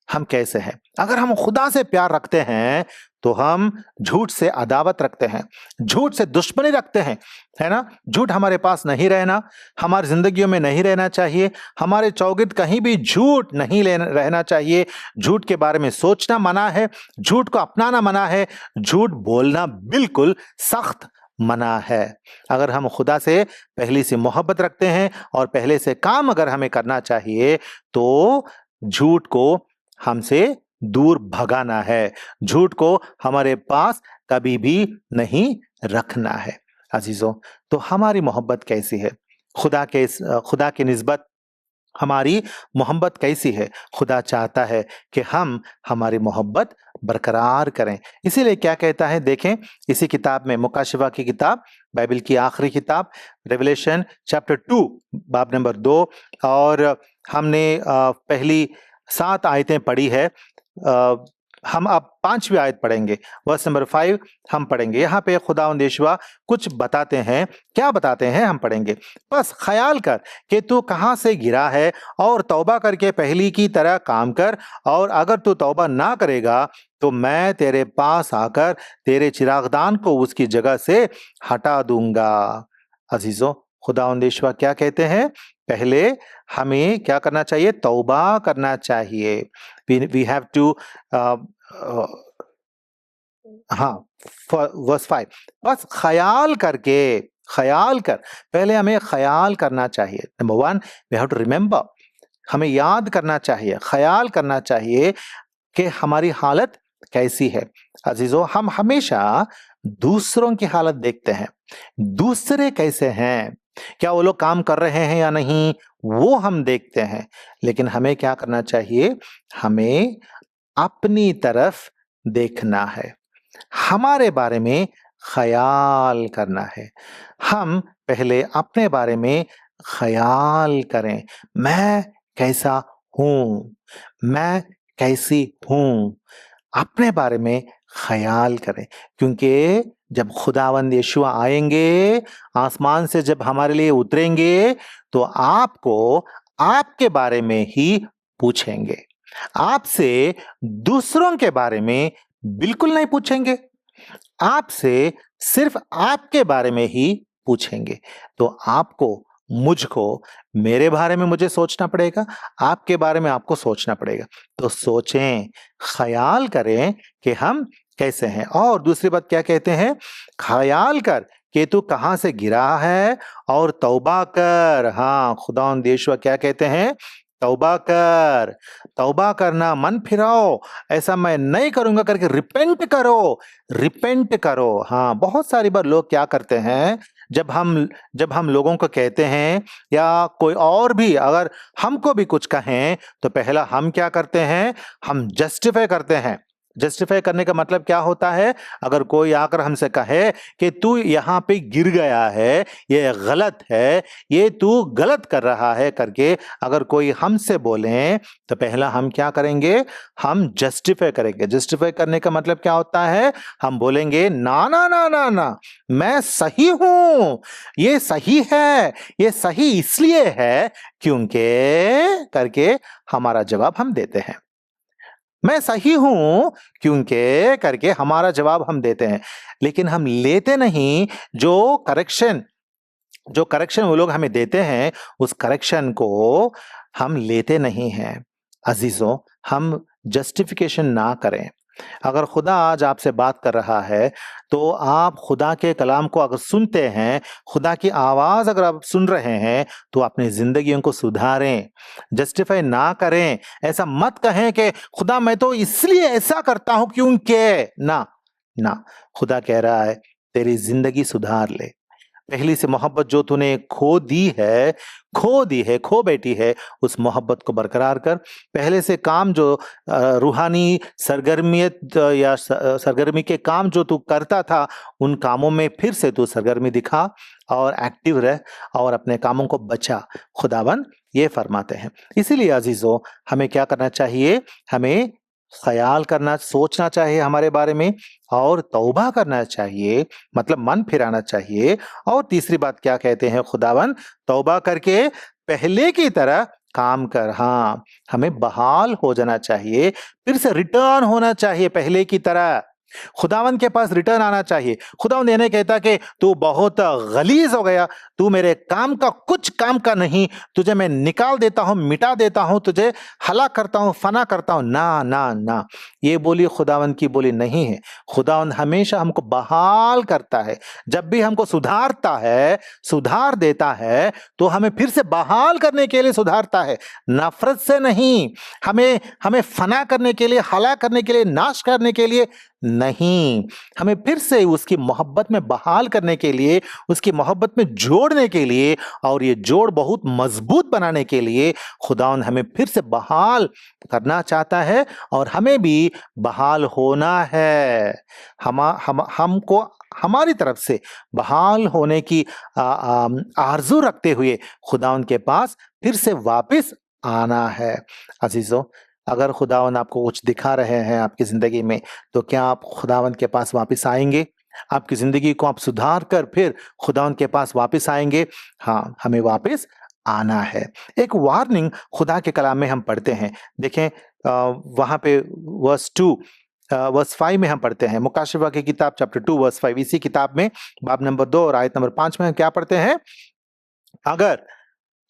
हम कैसे हैं? अगर हम खुदा से प्यार रखते हैं तो हम झूठ से अदावत रखते हैं, झूठ से दुश्मनी रखते हैं, है ना? झूठ हमारे पास नहीं रहना, हमारी जिंदगियों में नहीं रहना चाहिए। हमारे चौगिर्द कहीं भी झूठ नहीं रहना चाहिए। झूठ के बारे में सोचना मना है, झूठ को अपनाना मना है, झूठ बोलना बिल्कुल सख्त मना है। अगर हम खुदा से पहले से मोहब्बत रखते हैं और पहले से काम अगर हमें करना चाहिए तो झूठ को हमसे दूर भगाना है, झूठ को हमारे पास कभी भी नहीं रखना है। अजीजों, तो हमारी मोहब्बत कैसी है? खुदा के निस्बत हमारी मोहब्बत कैसी है? खुदा चाहता है कि हम हमारी मोहब्बत बरकरार करें। इसीलिए क्या कहता है, देखें इसी किताब में, मुकाशिफा की किताब, बाइबल की आखिरी किताब, रेवलेशन चैप्टर 2 बाब नंबर 2, और हमने पहली 7 आयतें पढ़ी है। हम अब 5वीं आयत पढ़ेंगे, वर्स नंबर 5 हम पढ़ेंगे। यहाँ पे खुदावंद यहोवा कुछ बताते हैं। क्या बताते हैं हम पढ़ेंगे। बस ख्याल कर कि तू कहाँ से गिरा है और तौबा करके पहली की तरह काम कर, और अगर तू तौबा ना करेगा तो मैं तेरे पास आकर तेरे चिरागदान को उसकी जगह से हटा दूंगा। अजीजों, खुदावंद यहोवा क्या कहते हैं? पहले हमें क्या करना चाहिए? तौबा करना चाहिए। वी हैव टू हाँ, वर्स 5, बस ख्याल कर, पहले हमें ख्याल करना चाहिए। Number 1, we have to remember, हमें याद करना चाहिए, ख्याल करना चाहिए कि हमारी हालत कैसी है। अजीजों, हम हमेशा दूसरों की हालत देखते हैं, दूसरे कैसे हैं, क्या वो लोग काम कर रहे हैं या नहीं, वो हम देखते हैं। लेकिन हमें क्या करना चाहिए? हमें अपनी तरफ देखना है, हमारे बारे में ख्याल करना है। हम पहले अपने बारे में ख्याल करें, मैं कैसा हूं, मैं कैसी हूं, अपने बारे में ख्याल करें। क्योंकि जब खुदावंद यीशु आएंगे, आसमान से जब हमारे लिए उतरेंगे, तो आपको आपके बारे में ही पूछेंगे, आपसे दूसरों के बारे में बिल्कुल नहीं पूछेंगे, आपसे सिर्फ आपके बारे में ही पूछेंगे। तो आपको, मुझको, मेरे बारे में मुझे सोचना पड़ेगा, आपके बारे में आपको सोचना पड़ेगा। तो सोचें, ख्याल करें कि हम कैसे हैं। और दूसरी बात क्या कहते हैं? ख्याल कर कि तू कहां से गिरा है और तौबा कर। हाँ, खुदावंद यहोवा क्या कहते हैं? तौबा कर, तौबा करना, मन फिराओ, ऐसा मैं नहीं करूंगा करके रिपेंट करो। हाँ, बहुत सारी बार लोग क्या करते हैं, जब हम लोगों को कहते हैं या कोई और भी अगर हमको भी कुछ कहें, तो पहला हम क्या करते हैं? हम जस्टिफाई करते हैं। जस्टिफाई करने का मतलब क्या होता है? अगर कोई आकर हमसे कहे कि तू यहाँ पे गिर गया है, ये गलत है, ये तू गलत कर रहा है करके अगर कोई हमसे बोले, तो पहला हम क्या करेंगे? हम जस्टिफाई करेंगे। जस्टिफाई करने का मतलब क्या होता है? हम बोलेंगे ना ना ना ना ना, मैं सही हूं, ये सही है, ये सही इसलिए है क्योंकि करके हमारा जवाब हम देते हैं। मैं सही हूं क्योंकि करके हमारा जवाब हम देते हैं। लेकिन हम लेते नहीं जो करेक्शन वो लोग हमें देते हैं, उस करेक्शन को हम लेते नहीं हैं। अजीजों, हम जस्टिफिकेशन ना करें। अगर खुदा आज आपसे बात कर रहा है, तो आप खुदा के कलाम को अगर सुनते हैं, खुदा की आवाज अगर आप सुन रहे हैं, तो अपनी जिंदगियों को सुधारें, जस्टिफाई ना करें। ऐसा मत कहें कि खुदा मैं तो इसलिए ऐसा करता हूं क्योंकि, ना ना, खुदा कह रहा है तेरी जिंदगी सुधार ले, पहली से मोहब्बत जो तूने खो बैठी है, उस मोहब्बत को बरकरार कर। पहले से काम जो रूहानी सरगर्मियत या सरगर्मी के काम जो तू करता था, उन कामों में फिर से तू सरगर्मी दिखा और एक्टिव रह और अपने कामों को बचा। खुदावन ये फरमाते हैं। इसीलिए अजीजों, हमें क्या करना चाहिए? हमें ख्याल करना, सोचना चाहिए हमारे बारे में, और तौबा करना चाहिए, मतलब मन फिराना चाहिए। और तीसरी बात क्या कहते हैं खुदावन? तौबा करके पहले की तरह काम कर। हाँ, हमें बहाल हो जाना चाहिए, फिर से रिटर्न होना चाहिए पहले की तरह। खुदावन के पास रिटर्न आना चाहिए। खुदावन ये नहीं कहता कि तू बहुत गलीज हो गया, तू मेरे काम का कुछ काम का नहीं, तुझे मैं निकाल देता हूं, मिटा देता हूं, तुझे हलाक करता हूं, फना करता हूं। ना ना ना, ये बोली खुदावन की बोली नहीं है। खुदावन हमेशा हमको बहाल करता है। जब भी हमको सुधारता है, सुधार देता है, तो हमें फिर से बहाल करने के लिए सुधारता है, नफरत से नहीं। हमें हमें फना करने के लिए, हलाक करने के लिए, नाश करने के लिए नहीं, हमें फिर से उसकी मोहब्बत में बहाल करने के लिए, उसकी मोहब्बत में जोड़ने के लिए, और ये जोड़ बहुत मजबूत बनाने के लिए खुदावन हमें फिर से बहाल करना चाहता है, और हमें भी बहाल होना है। हमको हमारी तरफ से बहाल होने की आरजू रखते हुए खुदावन के पास फिर से वापस आना है। अजीजों, अगर खुदावन आपको कुछ दिखा रहे हैं आपकी जिंदगी में, तो क्या आप खुदावन के पास वापस आएंगे? आपकी जिंदगी को आप सुधार कर फिर खुदावन के पास वापस आएंगे? हाँ, हमें वापस आना है। एक वार्निंग खुदा के कलाम में हम पढ़ते हैं। देखें, वहां पे वर्स 5 में हम पढ़ते हैं, मुकाशिफा की किताब चैप्टर 2 वर्स 5। इसी किताब में बाब नंबर 2 और आयत नंबर 5 में हम क्या पढ़ते हैं? अगर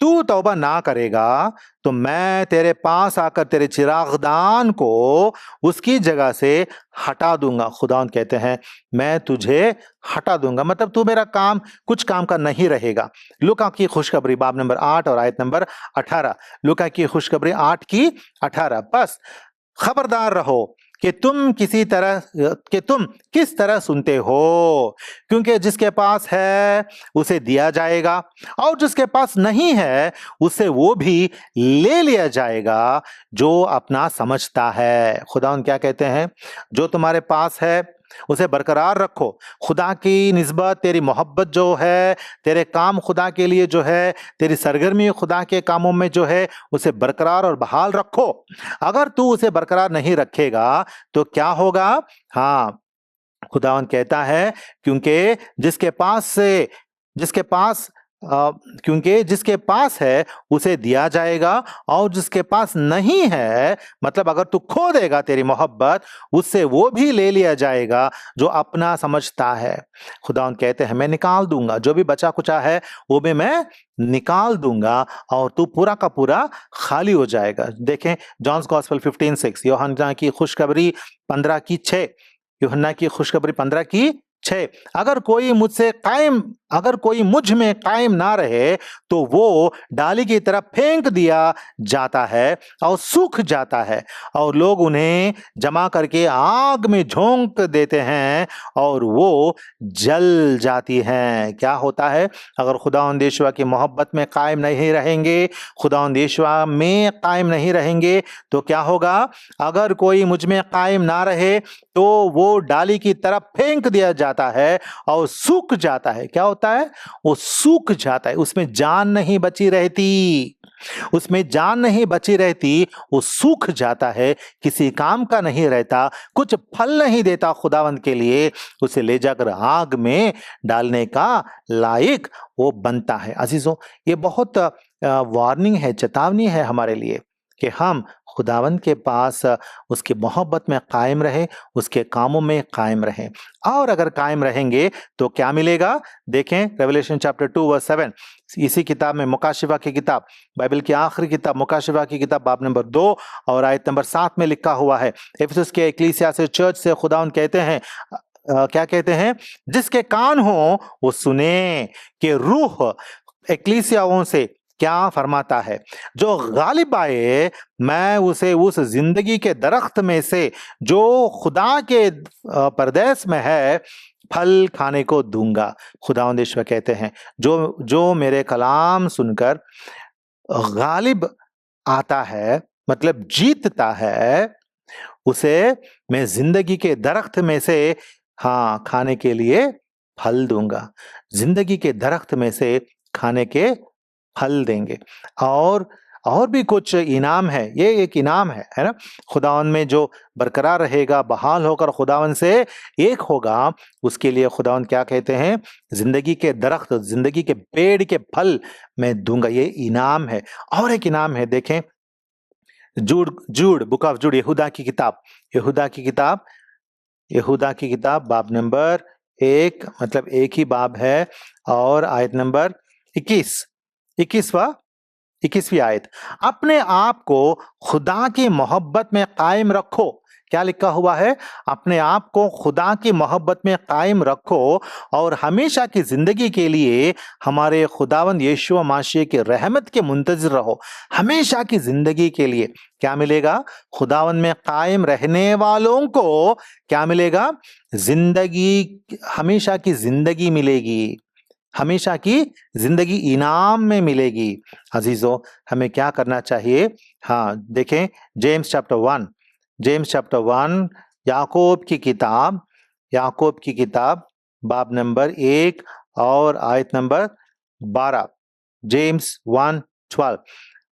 तू तौबा ना करेगा तो मैं तेरे पास आकर तेरे चिरागदान को उसकी जगह से हटा दूंगा। खुदावंद कहते हैं, मैं तुझे हटा दूंगा, मतलब तू मेरा काम, कुछ काम का नहीं रहेगा। लूका की खुशखबरी बाब नंबर 8 और आयत नंबर 18। लूका की खुशखबरी 8 की 18। बस खबरदार रहो कि तुम किस तरह सुनते हो, क्योंकि जिसके पास है उसे दिया जाएगा, और जिसके पास नहीं है उसे वो भी ले लिया जाएगा जो अपना समझता है। खुदावंद क्या कहते हैं? जो तुम्हारे पास है उसे बरकरार रखो। खुदा की निस्बत, तेरी मोहब्बत जो है, तेरे काम खुदा के लिए जो है, तेरी सरगर्मी खुदा के कामों में जो है, उसे बरकरार और बहाल रखो। अगर तू उसे बरकरार नहीं रखेगा तो क्या होगा? हाँ, खुदावंद कहता है, क्योंकि जिसके पास है उसे दिया जाएगा, और जिसके पास नहीं है, मतलब अगर तू खो देगा तेरी मोहब्बत, उससे वो भी ले लिया जाएगा जो अपना समझता है। खुदावंद कहते हैं, मैं निकाल दूंगा, जो भी बचा कुचा है वो भी मैं निकाल दूंगा, और तू पूरा का पूरा खाली हो जाएगा। देखें, जॉन्स गॉस्पेल 15:6, यूहन्ना की खुशखबरी 15:6, यूहन्ना की खुशखबरी 15:6। अगर कोई मुझ में कायम ना रहे तो वो डाली की तरफ फेंक दिया जाता है और सूख जाता है, और लोग उन्हें जमा करके आग में झोंक देते हैं और वो जल जाती हैं। क्या होता है? अगर खुदावंद यीशुआ की मोहब्बत में कायम नहीं रहेंगे, खुदावंद यीशुआ में कायम नहीं रहेंगे, तो क्या होगा? अगर कोई मुझ में कायम ना रहे तो वो डाली की तरफ फेंक दिया जाता है और सूख जाता है। क्या होता है? वो सूख जाता है, उसमें जान नहीं बची रहती, वो सूख जाता है, किसी काम का नहीं रहता, कुछ फल नहीं देता खुदावंद के लिए, उसे ले जाकर आग में डालने का लायक वो बनता है। अजीजों, ये बहुत वार्निंग है, चेतावनी है हमारे लिए कि हम खुदावंद के पास उसकी मोहब्बत में कायम रहे, उसके कामों में कायम रहें। और अगर कायम रहेंगे तो क्या मिलेगा? देखें, रेवलेशन चैप्टर 2 वर्स 7, इसी किताब में, मुकाशिफा की किताब, बाइबल की आखिरी किताब, मुकाशिफा की किताब बाब नंबर 2 और आयत नंबर 7 में लिखा हुआ है। इफिसुस के एक्लीसिया से, चर्च से खुदावंद कहते हैं, क्या कहते हैं? जिसके कान हो वो सुने कि रूह एक्लीसियाओं से क्या फरमाता है। जो गालिब आए, मैं उसे उस जिंदगी के दरख्त में से जो खुदा के परदेश में है फल खाने को दूंगा। खुदावंद ईश्वर कहते हैं, जो जो मेरे कलाम सुनकर गालिब आता है, मतलब जीतता है, उसे मैं जिंदगी के दरख्त में से, हाँ, खाने के लिए फल दूंगा। जिंदगी के दरख्त में से खाने के फल देंगे। और भी कुछ इनाम है, ये एक इनाम है ना। खुदावन में जो बरकरार रहेगा, बहाल होकर खुदावन से एक होगा, उसके लिए खुदावन क्या कहते हैं, जिंदगी के दरख्त, जिंदगी के पेड़ के फल मैं दूंगा, ये इनाम है। और एक इनाम है, देखें, जूड जूड बुक ऑफ जूड, यहूदा की किताब, यहूदा की किताब, यहूदा की किताब, बाब नंबर 1, मतलब एक ही बाब है, और आयत नंबर 21, 21वीं आयत। अपने आप को खुदा की मोहब्बत में कायम रखो। क्या लिखा हुआ है? अपने आप को खुदा की मोहब्बत में कायम रखो और हमेशा की जिंदगी के लिए हमारे खुदावंद यीशु मसीह की रहमत के मुंतजिर रहो। हमेशा की जिंदगी के लिए क्या मिलेगा? खुदावंद में कायम रहने वालों को क्या मिलेगा? जिंदगी, हमेशा की जिंदगी मिलेगी, हमेशा की जिंदगी इनाम में मिलेगी। अजीजों, हमें क्या करना चाहिए? हाँ, देखें, जेम्स चैप्टर 1, जेम्स चैप्टर 1, याकूब की किताब, याकूब की किताब, बाब नंबर 1 और आयत नंबर 12, जेम्स 1:12।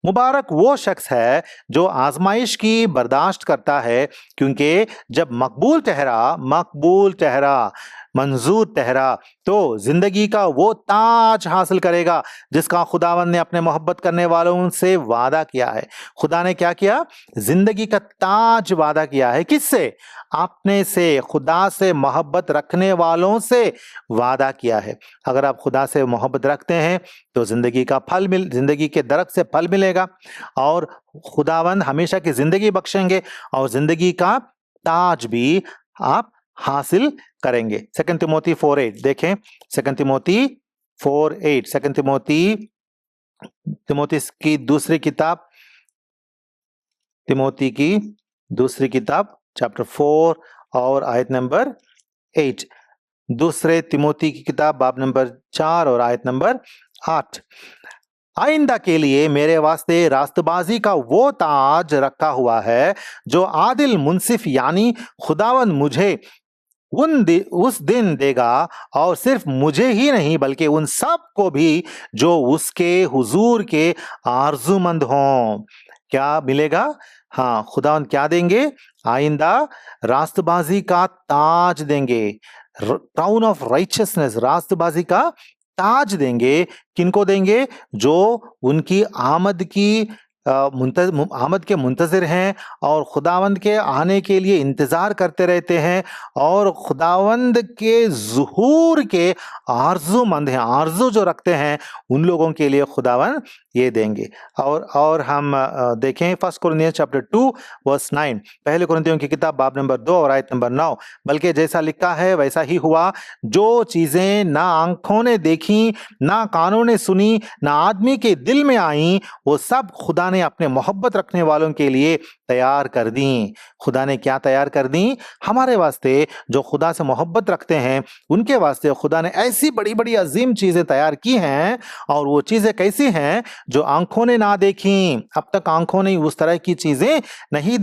मुबारक वो शख्स है जो आजमाइश की बर्दाश्त करता है, क्योंकि जब मकबूल ठहरा, मंजूर ठहरा, तो जिंदगी का वो ताज हासिल करेगा जिसका खुदावन ने अपने मोहब्बत करने वालों से वादा किया है। खुदा ने क्या किया? जिंदगी का ताज वादा किया है। किससे? अपने से, खुदा से मोहब्बत रखने वालों से वादा किया है। अगर आप खुदा से मोहब्बत रखते हैं तो जिंदगी का फल जिंदगी के दरख्त से फल मिलेगा, और खुदावंद हमेशा की जिंदगी बख्शेंगे, और जिंदगी का ताज भी आप हासिल करेंगे। 2 तिमोथी 4:8 देखें, 2 तिमोथी 4:8, 2 तिमोथी की दूसरी किताब, तिमोथी की दूसरी किताब, चैप्टर 4 और आयत नंबर 8। दूसरे तिमोथी की किताब, बाब नंबर 4 और आयत नंबर 8। आइंदा के लिए मेरे वास्ते रास्तबाजी का वो ताज रखा हुआ है जो आदिल मुंसिफ यानी खुदावन मुझे उस दिन देगा, और सिर्फ मुझे ही नहीं बल्कि उन सब को भी जो उसके हुजूर के आरजूमंद हों। क्या मिलेगा? हाँ, खुदावन क्या देंगे? आइंदा रास्तबाजी का ताज देंगे, क्राउन ऑफ राइचियसनेस, रास्तबाजी का ताज देंगे। किनको देंगे? जो उनकी आमद के मुंतजिर हैं और खुदावंद के आने के लिए इंतजार करते रहते हैं, और खुदावंद के ज़ुहूर के आरज़ूमंद हैं, आरज़ू जो रखते हैं, उन लोगों के लिए खुदावंद ये देंगे। और हम देखें 1 कुरिन्थियंस चैप्टर 2 वर्स 9, पहले कुरिन्थियों की किताब, बाब नंबर 2 और आयत नंबर 9। बल्कि जैसा लिखा है वैसा ही हुआ, जो चीजें ना आंखों ने देखी, ना कानों ने सुनी, ना आदमी के दिल में आई, वो सब खुदा ने अपने मोहब्बत रखने वालों के लिए तैयार कर दी। खुदा ने क्या तैयार कर दी? हमारे वास्ते, जो खुदा से मोहब्बत रखते हैं उनके वास्ते खुदा ने ऐसी बड़ी बड़ी अजीम चीजें तैयार की हैं। और वो चीजें कैसी हैं? जो आंखों ने ना देखी, अब तक आंखों ने उस तरह की चीजें नहीं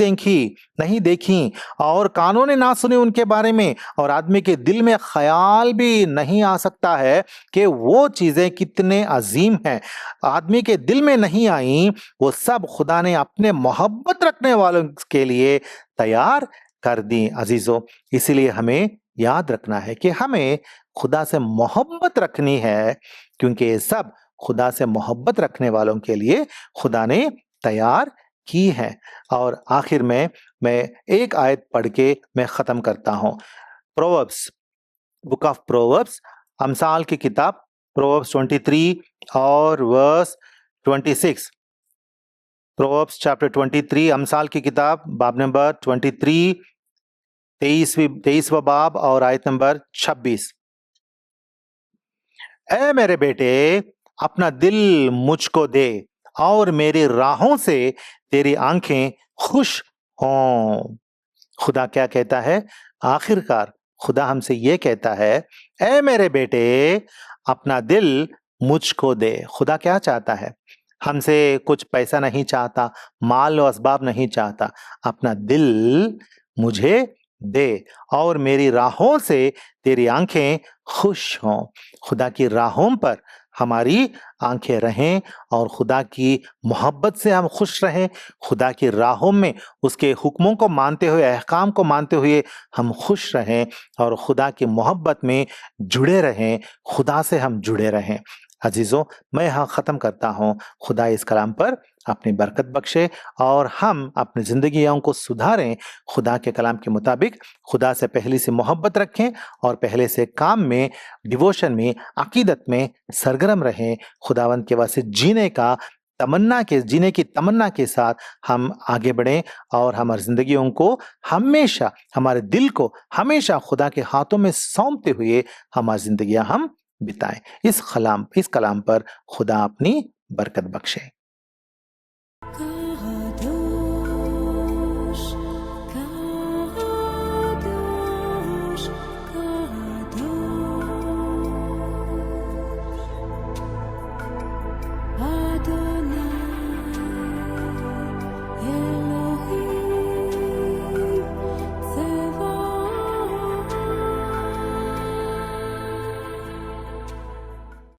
देखी, और कानों ने ना सुनी उनके बारे में, और आदमी के दिल में ख्याल भी नहीं आ सकता है कि वो चीजें कितने अजीम हैं। आदमी के दिल में नहीं आई, वो सब खुदा ने अपने मोहब्बत रखने वालों के लिए तैयार कर दी। अजीजों, इसीलिए हमें याद रखना है कि हमें खुदा से मोहब्बत रखनी है, क्योंकि ये सब खुदा से मोहब्बत रखने वालों के लिए खुदा ने तैयार की है। और आखिर में मैं एक आयत पढ़ के मैं खत्म करता हूं। प्रोवर्ब्स, बुक ऑफ प्रोवर्ब्स, अमसाल की किताब, प्रोवर्ब्स 23 और वर्स 26। प्रोवर्ब्स चैप्टर 23, अमसाल की किताब, बाब नंबर 23, 23वां बाब और आयत नंबर 26। ऐ मेरे बेटे, अपना दिल मुझको दे, और मेरी राहों से तेरी आंखें खुश हों। खुदा क्या कहता है? आखिरकार खुदा हमसे ये कहता है, ऐ मेरे बेटे, अपना दिल मुझको दे। खुदा क्या चाहता है? हमसे कुछ पैसा नहीं चाहता, माल और असबाब नहीं चाहता। अपना दिल मुझे दे और मेरी राहों से तेरी आंखें खुश हों। खुदा की राहों पर हमारी आंखें रहें और खुदा की मोहब्बत से हम खुश रहें। खुदा की राहों में उसके हुक्मों को मानते हुए, अहकाम को मानते हुए हम खुश रहें और खुदा की मोहब्बत में जुड़े रहें, खुदा से हम जुड़े रहें। अजीजों, मैं यहाँ ख़त्म करता हूँ। खुदा इस कलाम पर अपनी बरकत बख्शे और हम अपनी ज़िंदगियों को सुधारें, खुदा के कलाम के मुताबिक खुदा से पहले से मोहब्बत रखें और पहले से काम में, डिवोशन में, अकीदत में सरगर्म रहें। खुदावंद के वास्ते जीने की तमन्ना के साथ हम आगे बढ़ें और हमारी ज़िंदगियों को हमेशा, हमारे दिल को हमेशा खुदा के हाथों में सौंपते हुए हमारी ज़िंदगियाँ हम बिताएं। इस कलाम पर खुदा अपनी बरकत बख्शे।